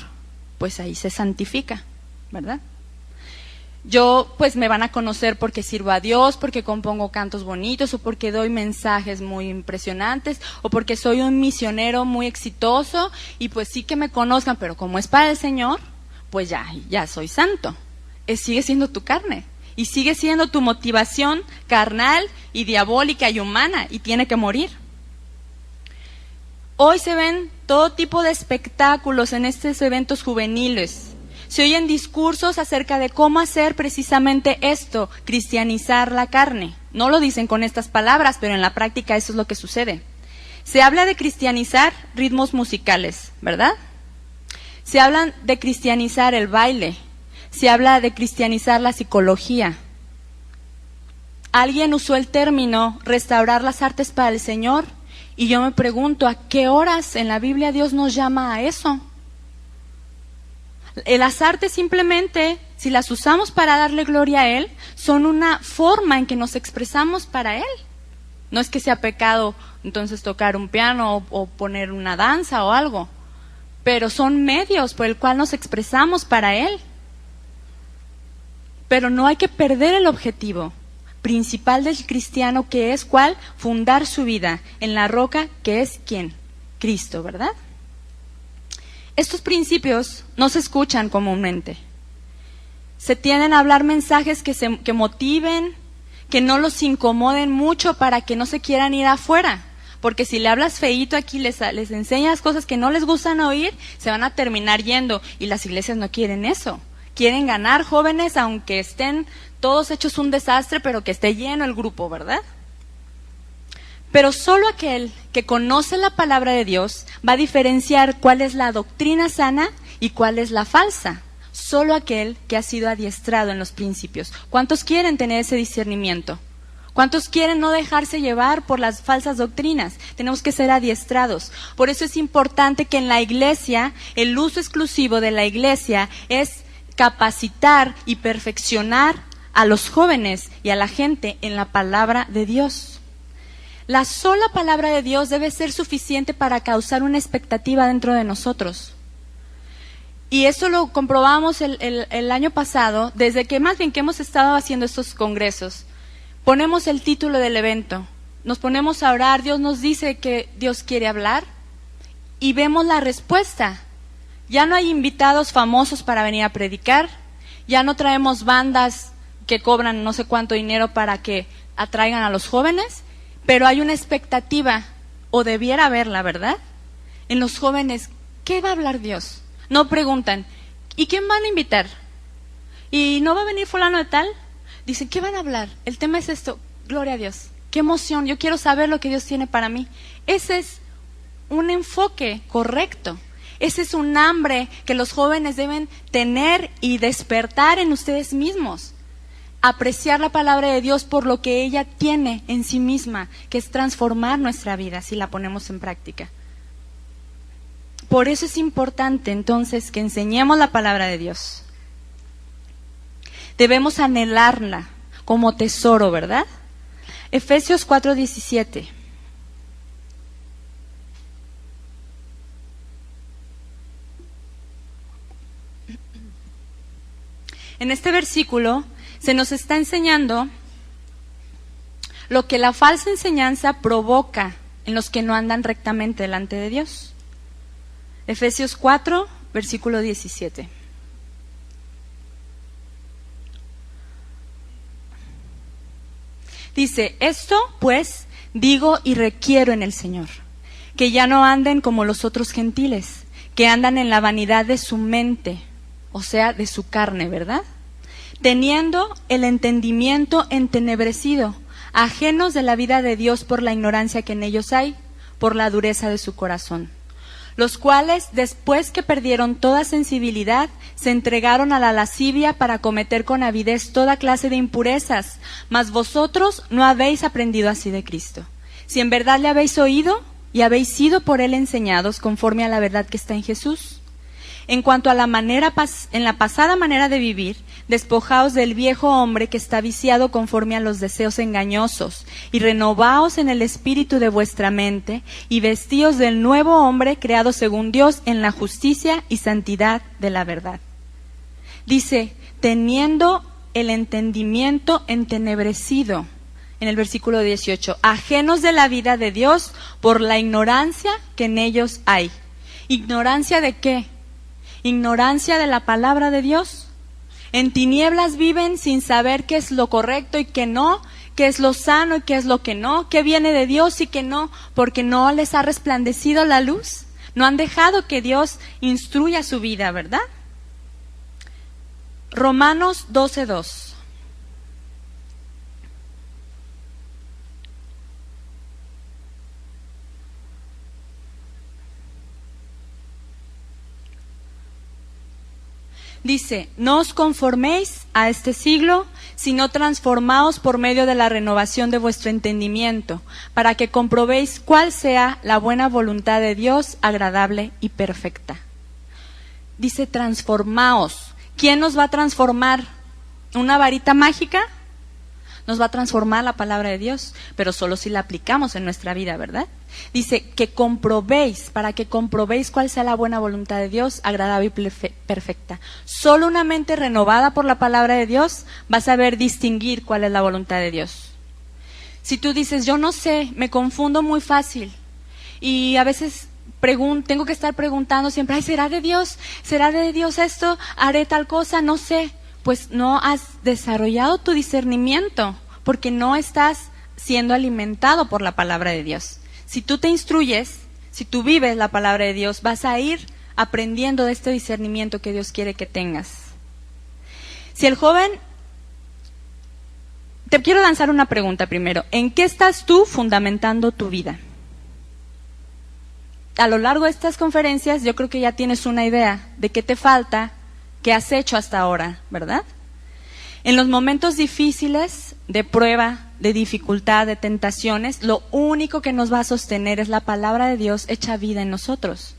pues ahí se santifica, ¿verdad? Yo, pues me van a conocer porque sirvo a Dios, porque compongo cantos bonitos, o porque doy mensajes muy impresionantes, o porque soy un misionero muy exitoso, y pues sí que me conozcan, pero como es para el Señor, pues ya soy santo. Sigue siendo tu carne, y sigue siendo tu motivación carnal y diabólica y humana, y tiene que morir. Hoy se ven todo tipo de espectáculos en estos eventos juveniles. Se oyen discursos acerca de cómo hacer precisamente esto, cristianizar la carne. No lo dicen con estas palabras, pero en la práctica eso es lo que sucede. Se habla de cristianizar ritmos musicales, ¿verdad? Se habla de cristianizar el baile. Se habla de cristianizar la psicología. Alguien usó el término restaurar las artes para el Señor, y yo me pregunto, ¿a qué horas en la Biblia Dios nos llama a eso? Las artes simplemente, si las usamos para darle gloria a Él, son una forma en que nos expresamos para Él. No es que sea pecado entonces tocar un piano o poner una danza o algo, pero son medios por el cual nos expresamos para Él. Pero no hay que perder el objetivo principal del cristiano, que es ¿cuál? Fundar su vida en la roca, que es ¿quién? Cristo, ¿verdad? Estos principios no se escuchan comúnmente. Se tienden a hablar mensajes que motiven, que no los incomoden mucho para que no se quieran ir afuera. Porque si le hablas feíto aquí, les enseñas cosas que no les gustan oír, se van a terminar yendo. Y las iglesias no quieren eso. Quieren ganar jóvenes, aunque estén todos hechos un desastre, pero que esté lleno el grupo, ¿verdad? Pero solo aquel que conoce la palabra de Dios va a diferenciar cuál es la doctrina sana y cuál es la falsa. Solo aquel que ha sido adiestrado en los principios. ¿Cuántos quieren tener ese discernimiento? ¿Cuántos quieren no dejarse llevar por las falsas doctrinas? Tenemos que ser adiestrados. Por eso es importante que en la iglesia, el uso exclusivo de la iglesia es capacitar y perfeccionar a los jóvenes y a la gente en la palabra de Dios. La sola palabra de Dios debe ser suficiente para causar una expectativa dentro de nosotros. Y esto lo comprobamos el año pasado, desde que más bien que hemos estado haciendo estos congresos. Ponemos el título del evento, nos ponemos a orar, Dios nos dice que Dios quiere hablar y vemos la respuesta. Ya no hay invitados famosos para venir a predicar, ya no traemos bandas que cobran no sé cuánto dinero para que atraigan a los jóvenes, pero hay una expectativa, o debiera haberla, ¿verdad? En los jóvenes, ¿qué va a hablar Dios? No preguntan, ¿y quién van a invitar? ¿Y no va a venir fulano de tal? Dicen, ¿qué van a hablar? El tema es esto, gloria a Dios, qué emoción, yo quiero saber lo que Dios tiene para mí. Ese es un enfoque correcto. Ese es un hambre que los jóvenes deben tener y despertar en ustedes mismos. Apreciar la palabra de Dios por lo que ella tiene en sí misma, que es transformar nuestra vida si la ponemos en práctica. Por eso es importante entonces que enseñemos la palabra de Dios. Debemos anhelarla como tesoro, ¿verdad? Efesios 4:17. En este versículo se nos está enseñando lo que la falsa enseñanza provoca en los que no andan rectamente delante de Dios. Efesios 4, versículo 17. Dice, esto pues digo y requiero en el Señor, que ya no anden como los otros gentiles, que andan en la vanidad de su mente, o sea, de su carne, ¿verdad? Teniendo el entendimiento entenebrecido, ajenos de la vida de Dios por la ignorancia que en ellos hay, por la dureza de su corazón, los cuales, después que perdieron toda sensibilidad, se entregaron a la lascivia para cometer con avidez toda clase de impurezas, mas vosotros no habéis aprendido así de Cristo. Si en verdad le habéis oído y habéis sido por él enseñados conforme a la verdad que está en Jesús. En cuanto a la en la pasada manera de vivir, despojaos del viejo hombre que está viciado conforme a los deseos engañosos, y renovaos en el espíritu de vuestra mente, y vestíos del nuevo hombre creado según Dios en la justicia y santidad de la verdad. Dice, teniendo el entendimiento entenebrecido, en el versículo 18, ajenos de la vida de Dios por la ignorancia que en ellos hay. ¿Ignorancia de qué? Ignorancia de la palabra de Dios. En tinieblas viven sin saber qué es lo correcto y qué no, qué es lo sano y qué es lo que no, qué viene de Dios y qué no, porque no les ha resplandecido la luz. No han dejado que Dios instruya su vida, ¿verdad? Romanos 12:2. Dice, no os conforméis a este siglo, sino transformaos por medio de la renovación de vuestro entendimiento, para que comprobéis cuál sea la buena voluntad de Dios, agradable y perfecta. Dice, transformaos. ¿Quién nos va a transformar? ¿Una varita mágica? Nos va a transformar la palabra de Dios, pero solo si la aplicamos en nuestra vida, ¿verdad? Dice que comprobéis, para que comprobéis cuál sea la buena voluntad de Dios, agradable y perfecta. Solo una mente renovada por la palabra de Dios va a saber distinguir cuál es la voluntad de Dios. Si tú dices, yo no sé, me confundo muy fácil, y a veces tengo que estar preguntando siempre, ay, ¿será de Dios? ¿Será de Dios esto? ¿Haré tal cosa? No sé. Pues no has desarrollado tu discernimiento, porque no estás siendo alimentado por la palabra de Dios. Si tú te instruyes, si tú vives la palabra de Dios, vas a ir aprendiendo de este discernimiento que Dios quiere que tengas. Si el joven, te quiero lanzar una pregunta primero. ¿En qué estás tú fundamentando tu vida? A lo largo de estas conferencias, yo creo que ya tienes una idea de qué te falta, qué has hecho hasta ahora, ¿verdad? En los momentos difíciles, de prueba, de dificultad, de tentaciones, lo único que nos va a sostener es la palabra de Dios hecha vida en nosotros.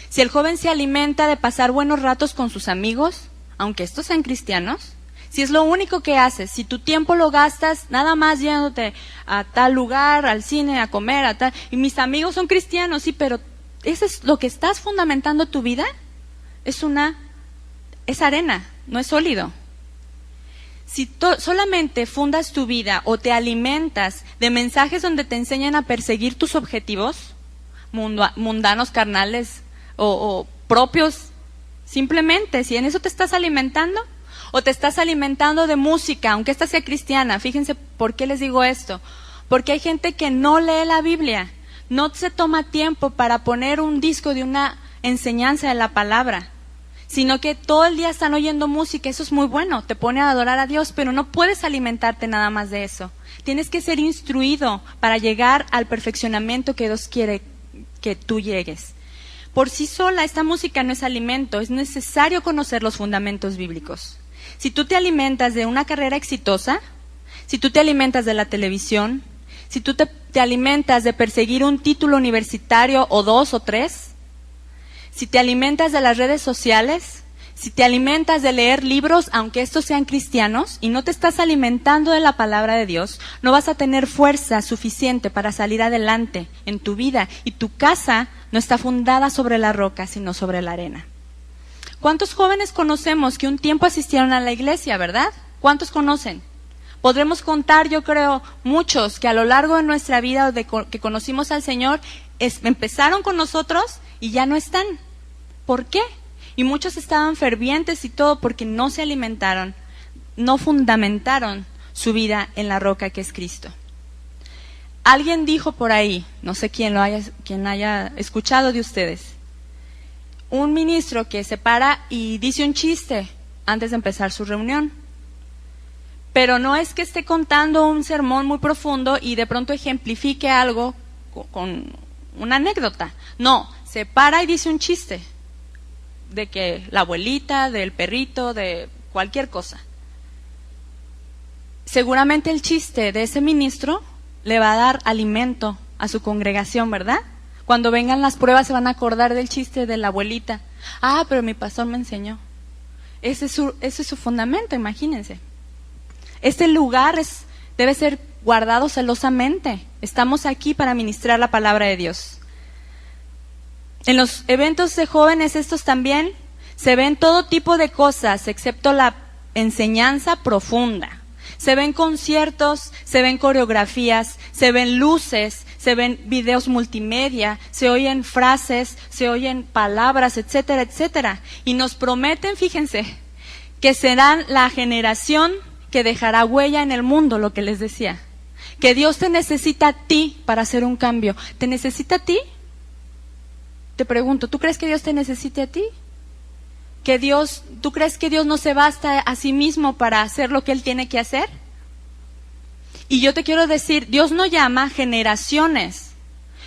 Si el joven se alimenta de pasar buenos ratos con sus amigos, aunque estos sean cristianos, si es lo único que haces, si tu tiempo lo gastas nada más yéndote a tal lugar, al cine, a comer, a tal, y mis amigos son cristianos, sí, pero ¿eso es lo que estás fundamentando tu vida? Es arena, no es sólido. Si solamente fundas tu vida o te alimentas de mensajes donde te enseñan a perseguir tus objetivos, mundanos, carnales o propios, simplemente, si en eso te estás alimentando, o te estás alimentando de música, aunque esta sea cristiana, fíjense por qué les digo esto, porque hay gente que no lee la Biblia, no se toma tiempo para poner un disco de una enseñanza de la palabra, sino que todo el día están oyendo música. Eso es muy bueno, te pone a adorar a Dios, pero no puedes alimentarte nada más de eso. Tienes que ser instruido para llegar al perfeccionamiento que Dios quiere que tú llegues. Por sí sola, esta música no es alimento, es necesario conocer los fundamentos bíblicos. Si tú te alimentas de una carrera exitosa, si tú te alimentas de la televisión, si tú te alimentas de perseguir un título universitario o 2 o 3, si te alimentas de las redes sociales, si te alimentas de leer libros, aunque estos sean cristianos, y no te estás alimentando de la palabra de Dios, no vas a tener fuerza suficiente para salir adelante en tu vida, y tu casa no está fundada sobre la roca, sino sobre la arena. ¿Cuántos jóvenes conocemos que un tiempo asistieron a la iglesia, verdad? ¿Cuántos conocen? Podremos contar, yo creo, muchos que a lo largo de nuestra vida que conocimos al Señor, empezaron con nosotros y ya no están. ¿Por qué? Y muchos estaban fervientes y todo porque no se alimentaron, no fundamentaron su vida en la roca que es Cristo. Alguien dijo por ahí, no sé quién haya escuchado de ustedes, un ministro que se para y dice un chiste antes de empezar su reunión. Pero no es que esté contando un sermón muy profundo y de pronto ejemplifique algo con una anécdota. No, se para y dice un chiste de que la abuelita, del perrito, de cualquier cosa. Seguramente el chiste de ese ministro le va a dar alimento a su congregación, ¿verdad? Cuando vengan las pruebas se van a acordar del chiste de la abuelita. Ah, pero mi pastor me enseñó. Ese es su fundamento, imagínense. Este lugar debe ser guardado celosamente. Estamos aquí para ministrar la palabra de Dios. En los eventos de jóvenes estos también se ven todo tipo de cosas, excepto la enseñanza profunda. Se ven conciertos, se ven coreografías, se ven luces, se ven videos multimedia, se oyen frases, se oyen palabras, etcétera, etcétera. Y nos prometen, fíjense, que serán la generación que dejará huella en el mundo, lo que les decía. Que Dios te necesita a ti para hacer un cambio. ¿Te necesita a ti? Te pregunto, ¿tú crees que Dios te necesite a ti? ¿Tú crees que Dios no se basta a sí mismo para hacer lo que Él tiene que hacer? Y yo te quiero decir, Dios no llama generaciones,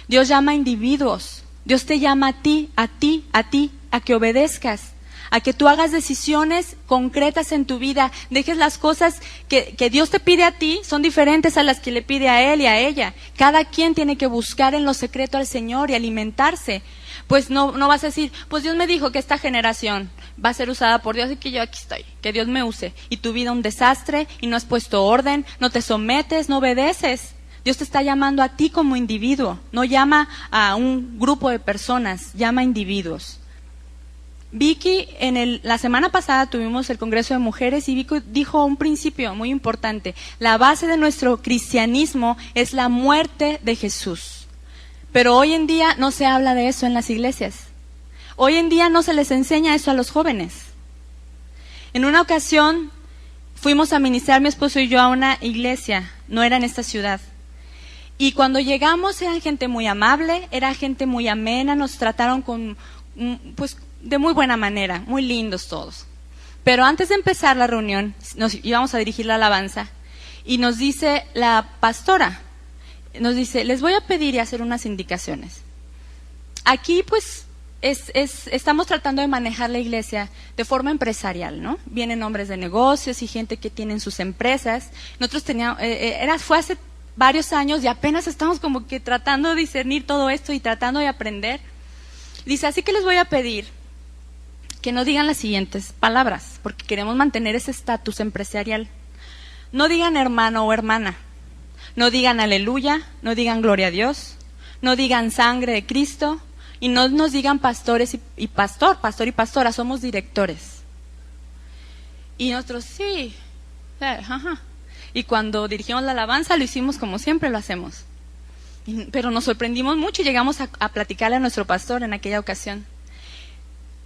Dios llama individuos. Dios te llama a ti, a que obedezcas, a que tú hagas decisiones concretas en tu vida, dejes las cosas que Dios te pide a ti, son diferentes a las que le pide a Él y a ella. Cada quien tiene que buscar en lo secreto al Señor y alimentarse. Pues no vas a decir, pues Dios me dijo que esta generación va a ser usada por Dios y que yo aquí estoy, que Dios me use. Y tu vida un desastre y no has puesto orden, no te sometes, no obedeces. Dios te está llamando a ti como individuo, no llama a un grupo de personas, llama a individuos. Vicky, la semana pasada tuvimos el Congreso de Mujeres y Vicky dijo un principio muy importante. La base de nuestro cristianismo es la muerte de Jesús. Pero hoy en día no se habla de eso en las iglesias. Hoy en día no se les enseña eso a los jóvenes. En una ocasión fuimos a ministrar mi esposo y yo a una iglesia, no era en esta ciudad. Y cuando llegamos eran gente muy amable, era gente muy amena, nos trataron de muy buena manera, muy lindos todos. Pero antes de empezar la reunión, nos íbamos a dirigir la alabanza y nos dice la pastora, les voy a pedir y hacer unas indicaciones. Aquí pues estamos tratando de manejar la iglesia de forma empresarial, ¿no? Vienen hombres de negocios y gente que tienen sus empresas. Nosotros fue hace varios años y apenas estamos como que tratando de discernir todo esto y tratando de aprender. Dice, así que les voy a pedir que no digan las siguientes palabras, porque queremos mantener ese estatus empresarial. No digan hermano o hermana. No digan aleluya, no digan gloria a Dios, no digan sangre de Cristo y no nos digan pastores y pastor y pastora, somos directores. Y nosotros sí, ajá. Y cuando dirigimos la alabanza lo hicimos como siempre lo hacemos. Pero nos sorprendimos mucho y llegamos a platicarle a nuestro pastor en aquella ocasión.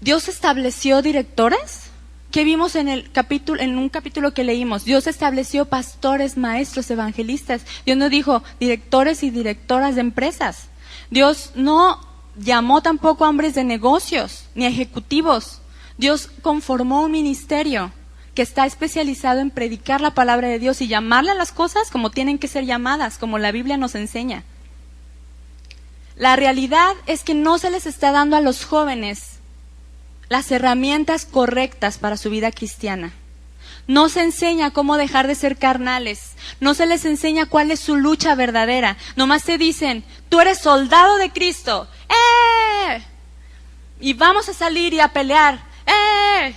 ¿Dios estableció directores? ¿Qué vimos en un capítulo que leímos? Dios estableció pastores, maestros, evangelistas. Dios no dijo directores y directoras de empresas. Dios no llamó tampoco a hombres de negocios, ni a ejecutivos. Dios conformó un ministerio que está especializado en predicar la palabra de Dios y llamarle a las cosas como tienen que ser llamadas, como la Biblia nos enseña. La realidad es que no se les está dando a los jóvenes las herramientas correctas para su vida cristiana. No se enseña cómo dejar de ser carnales. No se les enseña cuál es su lucha verdadera. Nomás te dicen, tú eres soldado de Cristo. ¡Eh! Y vamos a salir y a pelear. ¡Eh!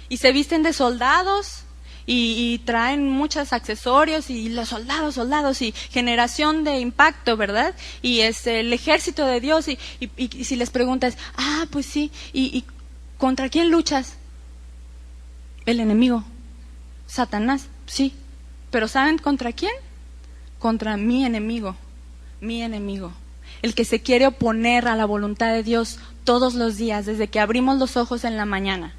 Y se visten de soldados y traen muchos accesorios y los soldados y generación de impacto, ¿verdad? Y es el ejército de Dios y si les preguntas, pues sí, y ¿contra quién luchas? El enemigo, Satanás, sí. ¿Pero saben contra quién? Contra mi enemigo, el que se quiere oponer a la voluntad de Dios todos los días, desde que abrimos los ojos en la mañana.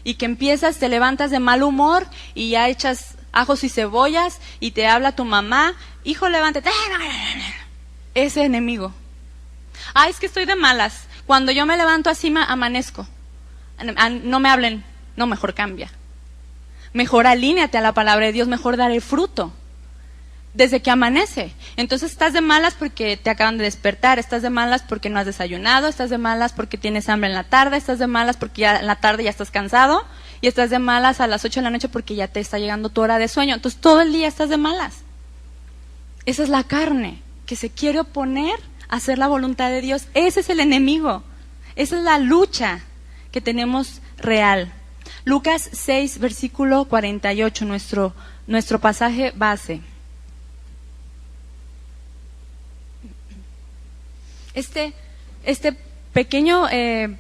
Y que te levantas de mal humor y ya echas ajos y cebollas y te habla tu mamá, hijo, levántate. Ese enemigo. Es que estoy de malas. Cuando yo me levanto así, amanezco. No me hablen, no, mejor cambia. Mejor alíneate a la palabra de Dios, mejor daré fruto. Desde que amanece. Entonces estás de malas porque te acaban de despertar, estás de malas porque no has desayunado, estás de malas porque tienes hambre en la tarde, estás de malas porque ya en la tarde ya estás cansado, y estás de malas a las 8 de la noche porque ya te está llegando tu hora de sueño. Entonces todo el día estás de malas. Esa es la carne, que se quiere oponer a hacer la voluntad de Dios. Ese es el enemigo. Esa es la lucha que tenemos real. Lucas 6, versículo 48, nuestro pasaje base. Este pequeño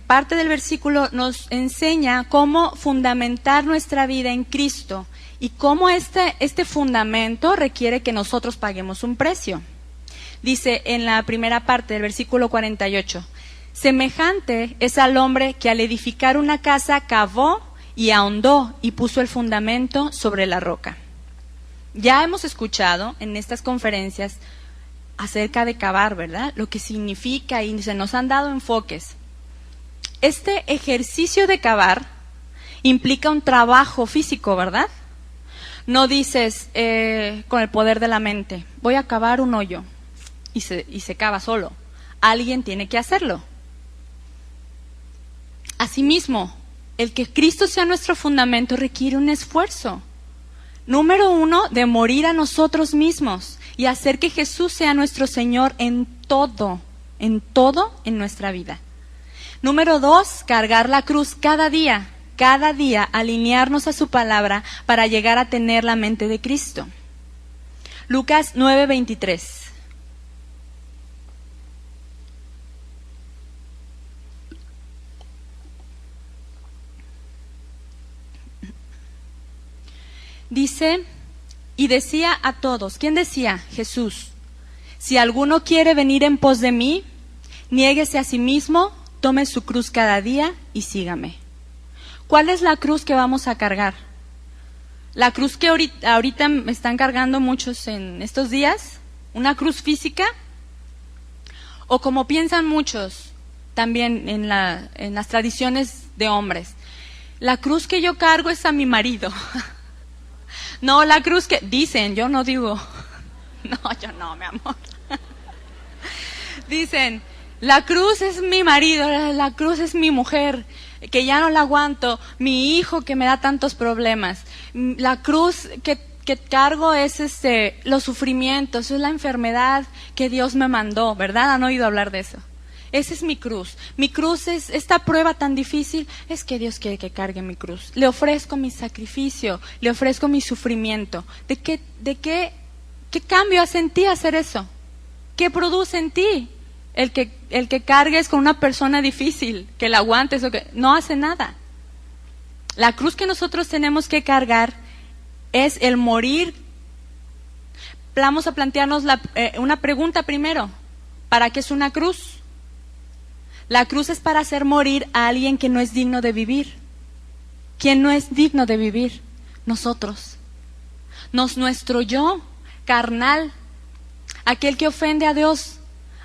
parte del versículo nos enseña cómo fundamentar nuestra vida en Cristo y cómo este fundamento requiere que nosotros paguemos un precio. Dice en la primera parte del versículo 48, semejante es al hombre que al edificar una casa cavó y ahondó y puso el fundamento sobre la roca. Ya hemos escuchado en estas conferencias acerca de cavar, ¿verdad? Lo que significa, y se nos han dado enfoques. Este ejercicio de cavar implica un trabajo físico, ¿verdad? No dices con el poder de la mente, voy a cavar un hoyo y se cava solo. Alguien tiene que hacerlo. Asimismo, el que Cristo sea nuestro fundamento requiere un esfuerzo. Número 1, de morir a nosotros mismos y hacer que Jesús sea nuestro Señor en todo en nuestra vida. Número 2, cargar la cruz cada día, alinearnos a su palabra para llegar a tener la mente de Cristo. Lucas 9:23. Dice, y decía a todos, ¿quién decía? Jesús, si alguno quiere venir en pos de mí, niéguese a sí mismo, tome su cruz cada día y sígame. ¿Cuál es la cruz que vamos a cargar? La cruz que ahorita me están cargando muchos en estos días, una cruz física, o como piensan muchos también en las tradiciones de hombres, la cruz que yo cargo es a mi marido. No, la cruz que dicen, yo no digo, no, yo no, mi amor. Dicen, la cruz es mi marido, la cruz es mi mujer, que ya no la aguanto, mi hijo que me da tantos problemas. La cruz que cargo es los sufrimientos, es la enfermedad que Dios me mandó, ¿verdad? ¿Han oído hablar de eso? Esa es mi cruz. Mi cruz es esta prueba tan difícil, es que Dios quiere que cargue mi cruz. Le ofrezco mi sacrificio, le ofrezco mi sufrimiento. ¿Qué cambio hace en ti hacer eso? ¿Qué produce en ti el que cargues con una persona difícil, que la aguantes o que no hace nada? La cruz que nosotros tenemos que cargar es el morir. Vamos a plantearnos una pregunta primero. ¿Para qué es una cruz? La cruz es para hacer morir a alguien que no es digno de vivir. ¿Quién no es digno de vivir? Nosotros. Nuestro yo carnal, aquel que ofende a Dios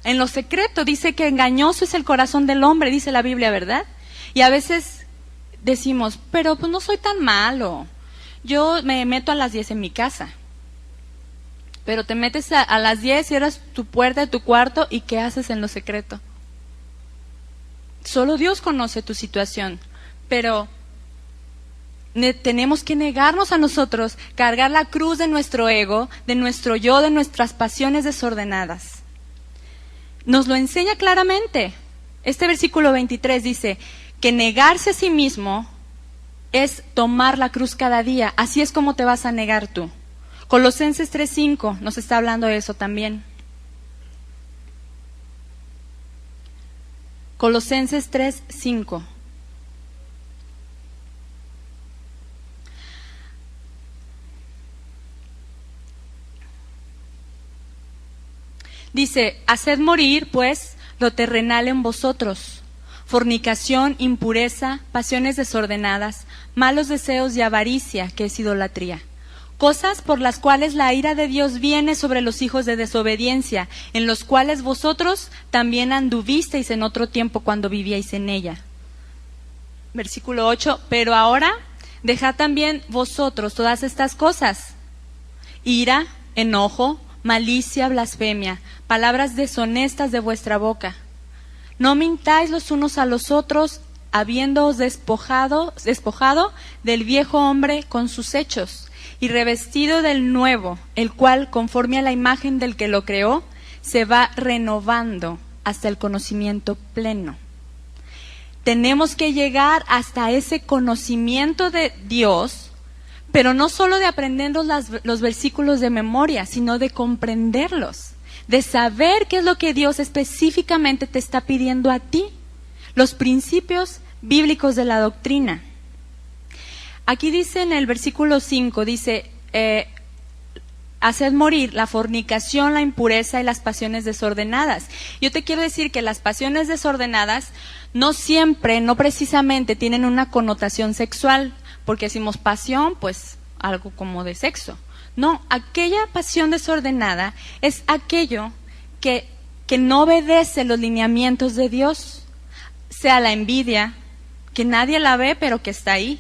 en lo secreto. Dice que engañoso es el corazón del hombre, dice la Biblia, ¿verdad? Y a veces decimos, pero pues no soy tan malo. Yo me meto a las 10 en mi casa. Pero te metes a las 10, cierras tu puerta de tu cuarto y ¿qué haces en lo secreto? Solo Dios conoce tu situación, pero tenemos que negarnos a nosotros, cargar la cruz de nuestro ego, de nuestro yo, de nuestras pasiones desordenadas. Nos lo enseña claramente. Este versículo 23 dice que negarse a sí mismo es tomar la cruz cada día. Así es como te vas a negar tú. Colosenses 3:5 nos está hablando de eso también. Colosenses 3:5. Dice, haced morir, pues, lo terrenal en vosotros, fornicación, impureza, pasiones desordenadas, malos deseos y avaricia, que es idolatría. cosas por las cuales la ira de Dios viene sobre los hijos de desobediencia, en los cuales vosotros también anduvisteis en otro tiempo cuando vivíais en ella. Versículo 8, pero ahora dejad también vosotros todas estas cosas: ira, enojo, malicia, blasfemia, palabras deshonestas de vuestra boca. No mintáis los unos a los otros, habiéndoos despojado del viejo hombre con sus hechos, y revestido del nuevo, el cual, conforme a la imagen del que lo creó, se va renovando hasta el conocimiento pleno. Tenemos que llegar hasta ese conocimiento de Dios, pero no solo de aprendernos los versículos de memoria, sino de comprenderlos, de saber qué es lo que Dios específicamente te está pidiendo a ti, los principios bíblicos de la doctrina. Aquí dice en el versículo 5, dice, haced morir la fornicación, la impureza y las pasiones desordenadas. Yo te quiero decir que las pasiones desordenadas no siempre, no precisamente tienen una connotación sexual, porque decimos pasión, pues algo como de sexo. No, aquella pasión desordenada es aquello que no obedece los lineamientos de Dios, sea la envidia, que nadie la ve pero que está ahí,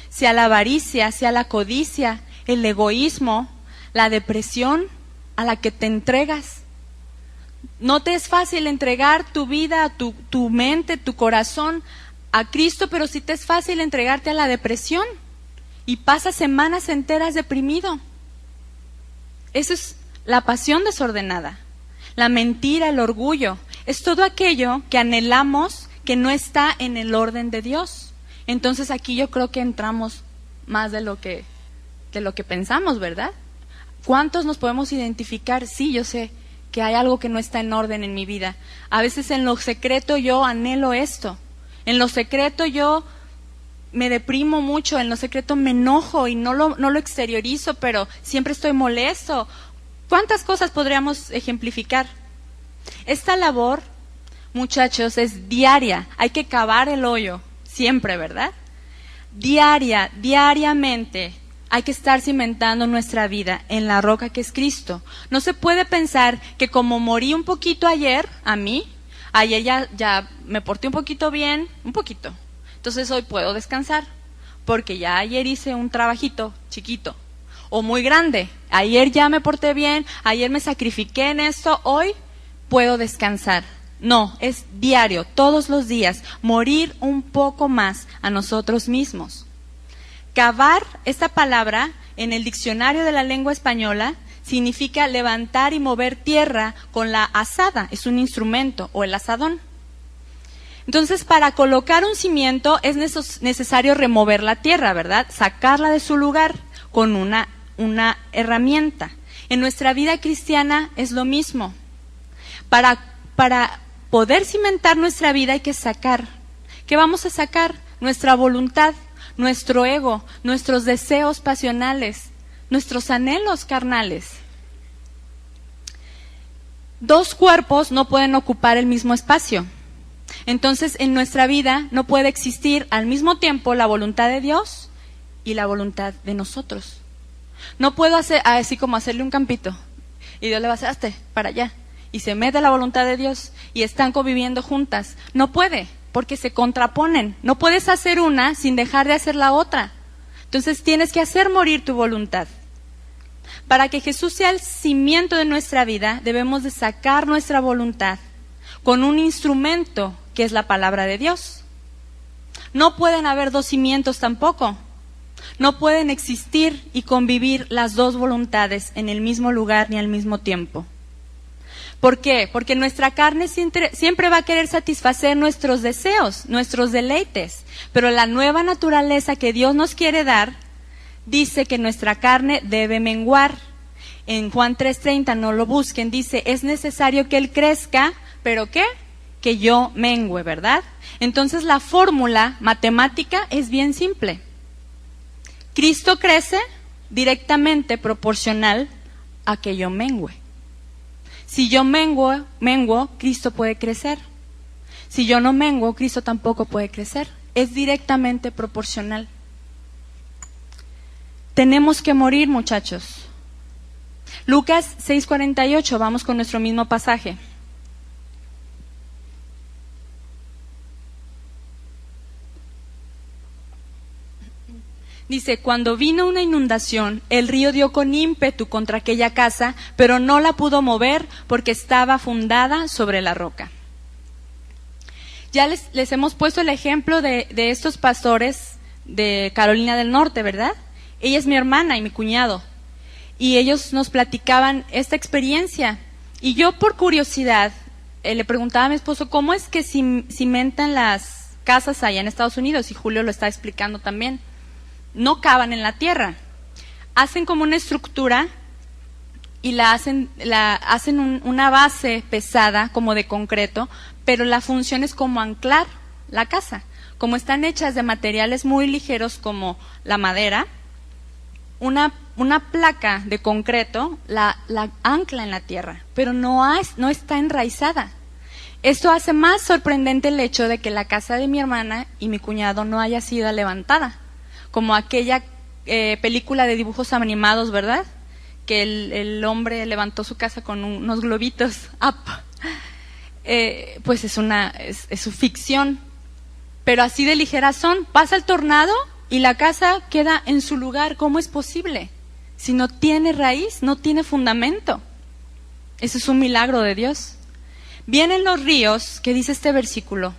sea la avaricia, sea la codicia, el egoísmo, la depresión a la que te entregas. No te es fácil entregar tu vida, tu mente, tu corazón a Cristo, pero sí te es fácil entregarte a la depresión y pasas semanas enteras deprimido. Eso es la pasión desordenada, la mentira, el orgullo. Es todo aquello que anhelamos que no está en el orden de Dios. Entonces aquí yo creo que entramos más de lo que pensamos, ¿verdad? ¿Cuántos nos podemos identificar? Sí, yo sé que hay algo que no está en orden en mi vida. A veces en lo secreto yo anhelo esto. En lo secreto yo me deprimo mucho, en lo secreto me enojo y no lo exteriorizo, pero siempre estoy molesto. ¿Cuántas cosas podríamos ejemplificar? Esta labor, muchachos, es diaria. Hay que cavar el hoyo, siempre, ¿verdad? Diariamente. Hay que estar cimentando nuestra vida en la roca que es Cristo. No se puede pensar que como morí un poquito ayer, ayer ya me porté un poquito bien, un poquito. Entonces hoy puedo descansar, porque ya ayer hice un trabajito chiquito o muy grande. Ayer ya me porté bien, ayer me sacrifiqué en esto, hoy puedo descansar. No, es diario, todos los días, morir un poco más a nosotros mismos. Cavar, esta palabra, en el diccionario de la lengua española, significa levantar y mover tierra con la azada, es un instrumento, o el azadón. Entonces, para colocar un cimiento es necesario remover la tierra, ¿verdad? Sacarla de su lugar con una herramienta. En nuestra vida cristiana es lo mismo. Para poder cimentar nuestra vida hay que sacar. ¿Qué vamos a sacar? Nuestra voluntad, nuestro ego, nuestros deseos pasionales, nuestros anhelos carnales. Dos cuerpos no pueden ocupar el mismo espacio. Entonces, en nuestra vida no puede existir al mismo tiempo la voluntad de Dios y la voluntad de nosotros. No puedo hacer así como hacerle un campito y Dios le va a hacer hazte para allá y se mete la voluntad de Dios y están conviviendo juntas. No puede, porque se contraponen. No puedes hacer una sin dejar de hacer la otra. Entonces tienes que hacer morir tu voluntad. Para que Jesús sea el cimiento de nuestra vida, debemos de sacar nuestra voluntad con un instrumento que es la palabra de Dios. No pueden haber dos cimientos tampoco. No pueden existir y convivir las dos voluntades en el mismo lugar ni al mismo tiempo. ¿Por qué? Porque nuestra carne siempre va a querer satisfacer nuestros deseos, nuestros deleites, pero la nueva naturaleza que Dios nos quiere dar dice que nuestra carne debe menguar. En Juan 3:30, no lo busquen, dice, es necesario que Él crezca, ¿pero qué? Que yo mengüe, ¿verdad? Entonces la fórmula matemática es bien simple. Cristo crece directamente proporcional a que yo mengüe. Si yo menguo, Cristo puede crecer. Si yo no menguo, Cristo tampoco puede crecer. Es directamente proporcional. tenemos que morir, muchachos. Lucas 6:48, vamos con nuestro mismo pasaje. Dice, cuando vino una inundación, el río dio con ímpetu contra aquella casa, pero no la pudo mover porque estaba fundada sobre la roca. Ya les hemos puesto el ejemplo de estos pastores de Carolina del Norte, ¿verdad? Ella es mi hermana y mi cuñado. Y ellos nos platicaban esta experiencia. Y yo, por curiosidad, le preguntaba a mi esposo, ¿cómo es que cimentan las casas allá en Estados Unidos? Y Julio lo está explicando también. No cavan en la tierra. Hacen como una estructura y hacen una base pesada, como de concreto, pero la función es como anclar la casa. Como están hechas de materiales muy ligeros como la madera, una placa de concreto la ancla en la tierra, pero no está enraizada. Esto hace más sorprendente el hecho de que la casa de mi hermana y mi cuñado no haya sido levantada, como aquella película de dibujos animados, ¿verdad? Que el hombre levantó su casa con unos globitos up. Pues es su ficción, pero así de ligeras son. Pasa el tornado y la casa queda en su lugar. ¿Cómo es posible? Si no tiene raíz, no tiene fundamento. Eso es un milagro de Dios. Vienen los ríos, que dice este versículo.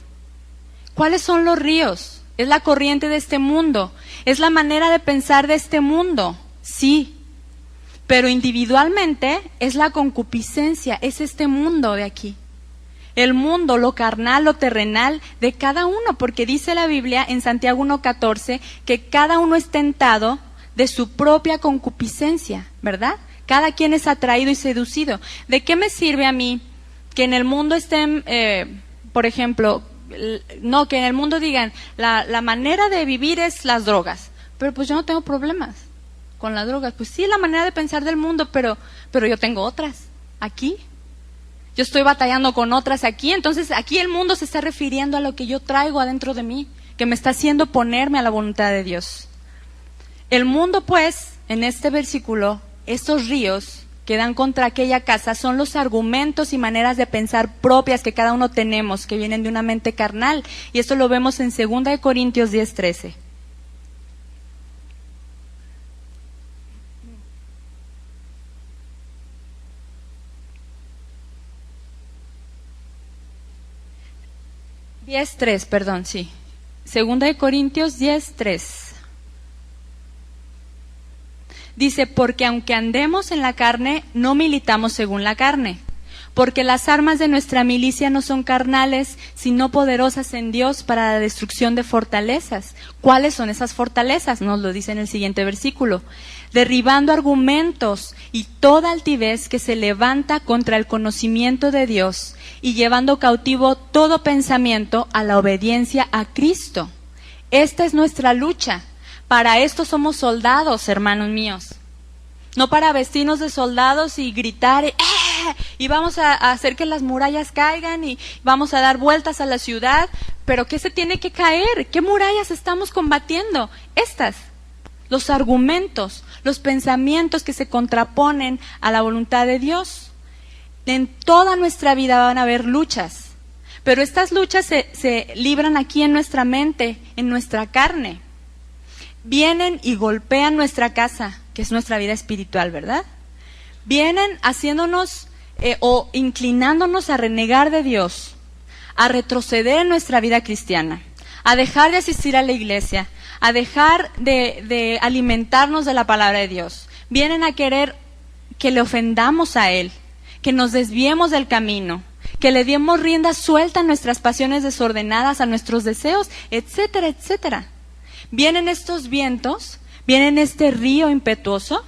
¿Cuáles son los ríos? Es la corriente de este mundo, es la manera de pensar de este mundo, sí, pero individualmente es la concupiscencia, es este mundo de aquí. El mundo, lo carnal, lo terrenal de cada uno, porque dice la Biblia en Santiago 1:14 que cada uno es tentado de su propia concupiscencia, ¿verdad? Cada quien es atraído y seducido. ¿De qué me sirve a mí que en el mundo estén, por ejemplo, no, que en el mundo digan, la manera de vivir es las drogas, pero pues yo no tengo problemas con las drogas? Pues sí, es la manera de pensar del mundo, pero yo tengo otras aquí. Yo estoy batallando con otras aquí, entonces aquí el mundo se está refiriendo a lo que yo traigo adentro de mí, que me está haciendo ponerme a la voluntad de Dios. El mundo, pues, en este versículo, estos ríos que dan contra aquella casa son los argumentos y maneras de pensar propias que cada uno tenemos, que vienen de una mente carnal, y esto lo vemos en 2 Corintios 10:13. Perdón, sí. 2 Corintios 10:3. Dice, porque aunque andemos en la carne, no militamos según la carne. Porque las armas de nuestra milicia no son carnales, sino poderosas en Dios para la destrucción de fortalezas. ¿Cuáles son esas fortalezas? Nos lo dice en el siguiente versículo. Derribando argumentos y toda altivez que se levanta contra el conocimiento de Dios y llevando cautivo todo pensamiento a la obediencia a Cristo. Esta es nuestra lucha. Para esto somos soldados, hermanos míos. No para vestirnos de soldados y gritar, y vamos a hacer que las murallas caigan y vamos a dar vueltas a la ciudad. ¿Pero qué se tiene que caer? ¿Qué murallas estamos combatiendo? Estas, los argumentos, los pensamientos que se contraponen a la voluntad de Dios. En toda nuestra vida van a haber luchas, pero estas luchas se libran aquí en nuestra mente, en nuestra carne. Vienen y golpean nuestra casa, que es nuestra vida espiritual, ¿verdad? Vienen haciéndonos o inclinándonos a renegar de Dios, a retroceder en nuestra vida cristiana, a dejar de asistir a la iglesia, a dejar de alimentarnos de la palabra de Dios. Vienen a querer que le ofendamos a Él, que nos desviemos del camino, que le demos rienda suelta a nuestras pasiones desordenadas, a nuestros deseos, etcétera, etcétera. Vienen estos vientos, vienen este río impetuoso,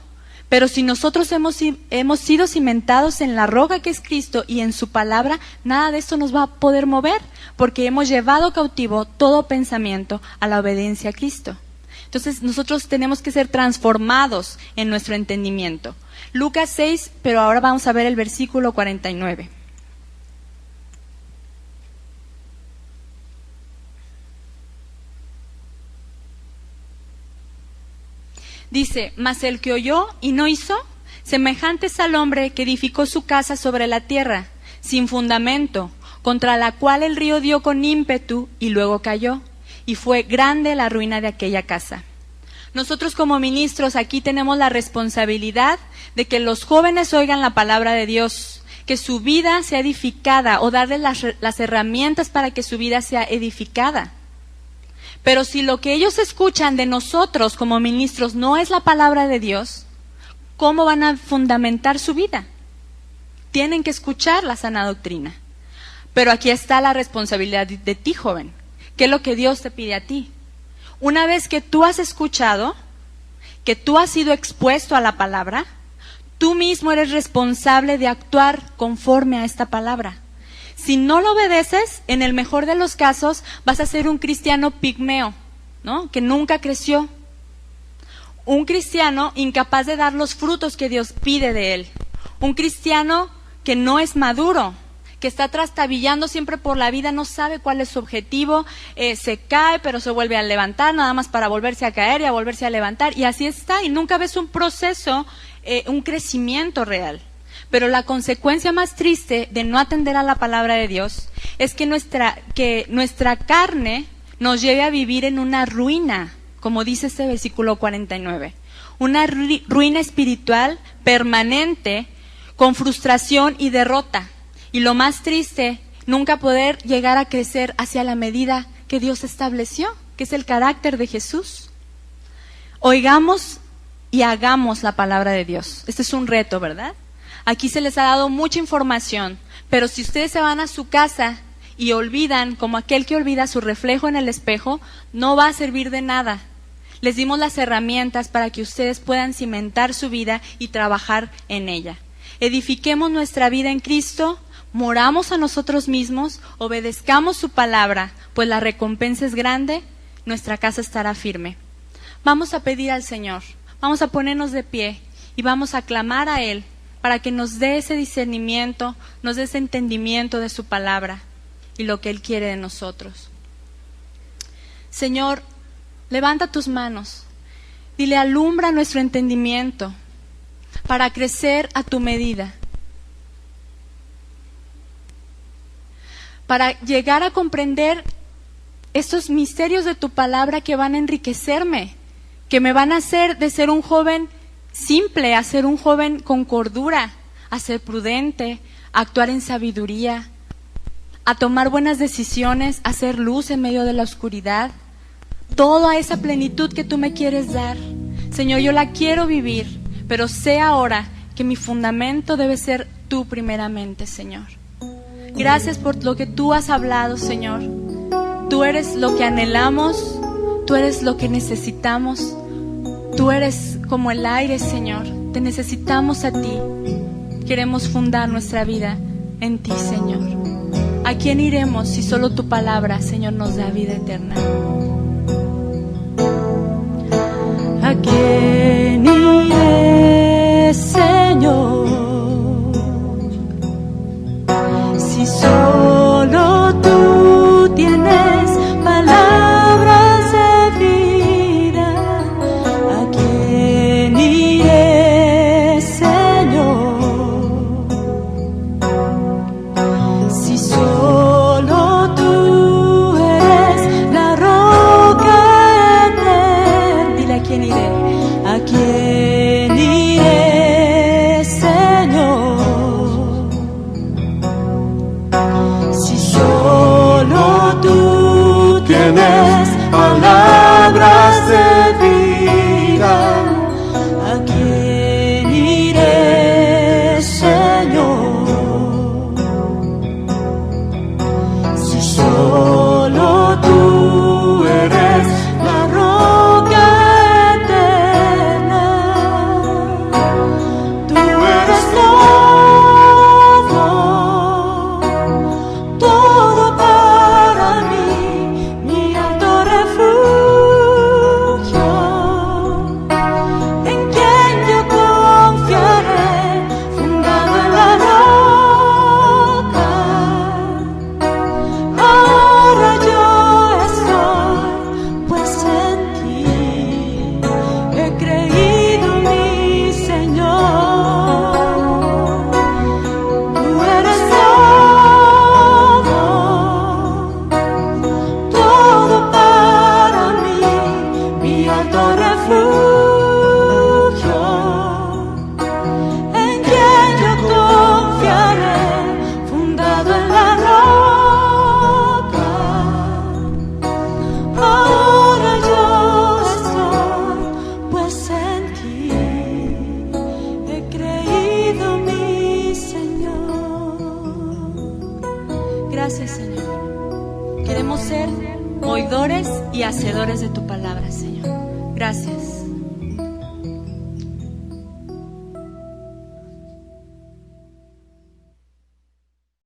pero si nosotros hemos sido cimentados en la roca que es Cristo y en su palabra, nada de esto nos va a poder mover, porque hemos llevado cautivo todo pensamiento a la obediencia a Cristo. Entonces nosotros tenemos que ser transformados en nuestro entendimiento. Lucas 6, pero ahora vamos a ver el versículo 49. Dice, mas el que oyó y no hizo, semejante es al hombre que edificó su casa sobre la tierra, sin fundamento, contra la cual el río dio con ímpetu y luego cayó, y fue grande la ruina de aquella casa. Nosotros como ministros aquí tenemos la responsabilidad de que los jóvenes oigan la palabra de Dios, que su vida sea edificada o darles las herramientas para que su vida sea edificada. Pero si lo que ellos escuchan de nosotros como ministros no es la palabra de Dios, ¿cómo van a fundamentar su vida? Tienen que escuchar la sana doctrina. Pero aquí está la responsabilidad de ti, joven. ¿Qué es lo que Dios te pide a ti? Una vez que tú has escuchado, que tú has sido expuesto a la palabra, tú mismo eres responsable de actuar conforme a esta palabra. Si no lo obedeces, en el mejor de los casos, vas a ser un cristiano pigmeo, ¿no? Que nunca creció. Un cristiano incapaz de dar los frutos que Dios pide de él. Un cristiano que no es maduro, que está trastabillando siempre por la vida, no sabe cuál es su objetivo, se cae pero se vuelve a levantar, nada más para volverse a caer y a volverse a levantar, y así está, y nunca ves un proceso, un crecimiento real. Pero la consecuencia más triste de no atender a la palabra de Dios es que nuestra carne nos lleve a vivir en una ruina, como dice este versículo 49, una ruina espiritual permanente con frustración y derrota. Y lo más triste, nunca poder llegar a crecer hacia la medida que Dios estableció, que es el carácter de Jesús. Oigamos y hagamos la palabra de Dios. Este es un reto, ¿verdad? Aquí se les ha dado mucha información, pero si ustedes se van a su casa y olvidan, como aquel que olvida su reflejo en el espejo, no va a servir de nada. Les dimos las herramientas para que ustedes puedan cimentar su vida y trabajar en ella. Edifiquemos nuestra vida en Cristo, moramos a nosotros mismos, obedezcamos su palabra, pues la recompensa es grande, nuestra casa estará firme. Vamos a pedir al Señor, vamos a ponernos de pie y vamos a clamar a Él para que nos dé ese discernimiento, nos dé ese entendimiento de su palabra y lo que Él quiere de nosotros. Señor, levanta tus manos, dile, alumbra nuestro entendimiento para crecer a tu medida, para llegar a comprender estos misterios de tu palabra que van a enriquecerme, que me van a hacer de ser un joven simple, a ser un joven con cordura, a ser prudente, a actuar en sabiduría, a tomar buenas decisiones, a hacer luz en medio de la oscuridad. Toda esa plenitud que tú me quieres dar, Señor, yo la quiero vivir, pero sé ahora que mi fundamento debe ser tú primeramente, Señor. Gracias por lo que tú has hablado, Señor. Tú eres lo que anhelamos, tú eres lo que necesitamos. Tú eres como el aire, Señor. Te necesitamos a ti. Queremos fundar nuestra vida en ti, Señor. ¿A quién iremos si solo tu palabra, Señor, nos da vida eterna? ¿A quién iré, Señor? Si solo tú tienes palabras de vida. ¿A quién iré, Señor? Si solo tú eres la roca eterna. Dile, ¿a quién iré? ¿A quién iré, Señor? Gracias, Señor. Queremos ser oidores y hacedores de tu palabra, Señor. Gracias.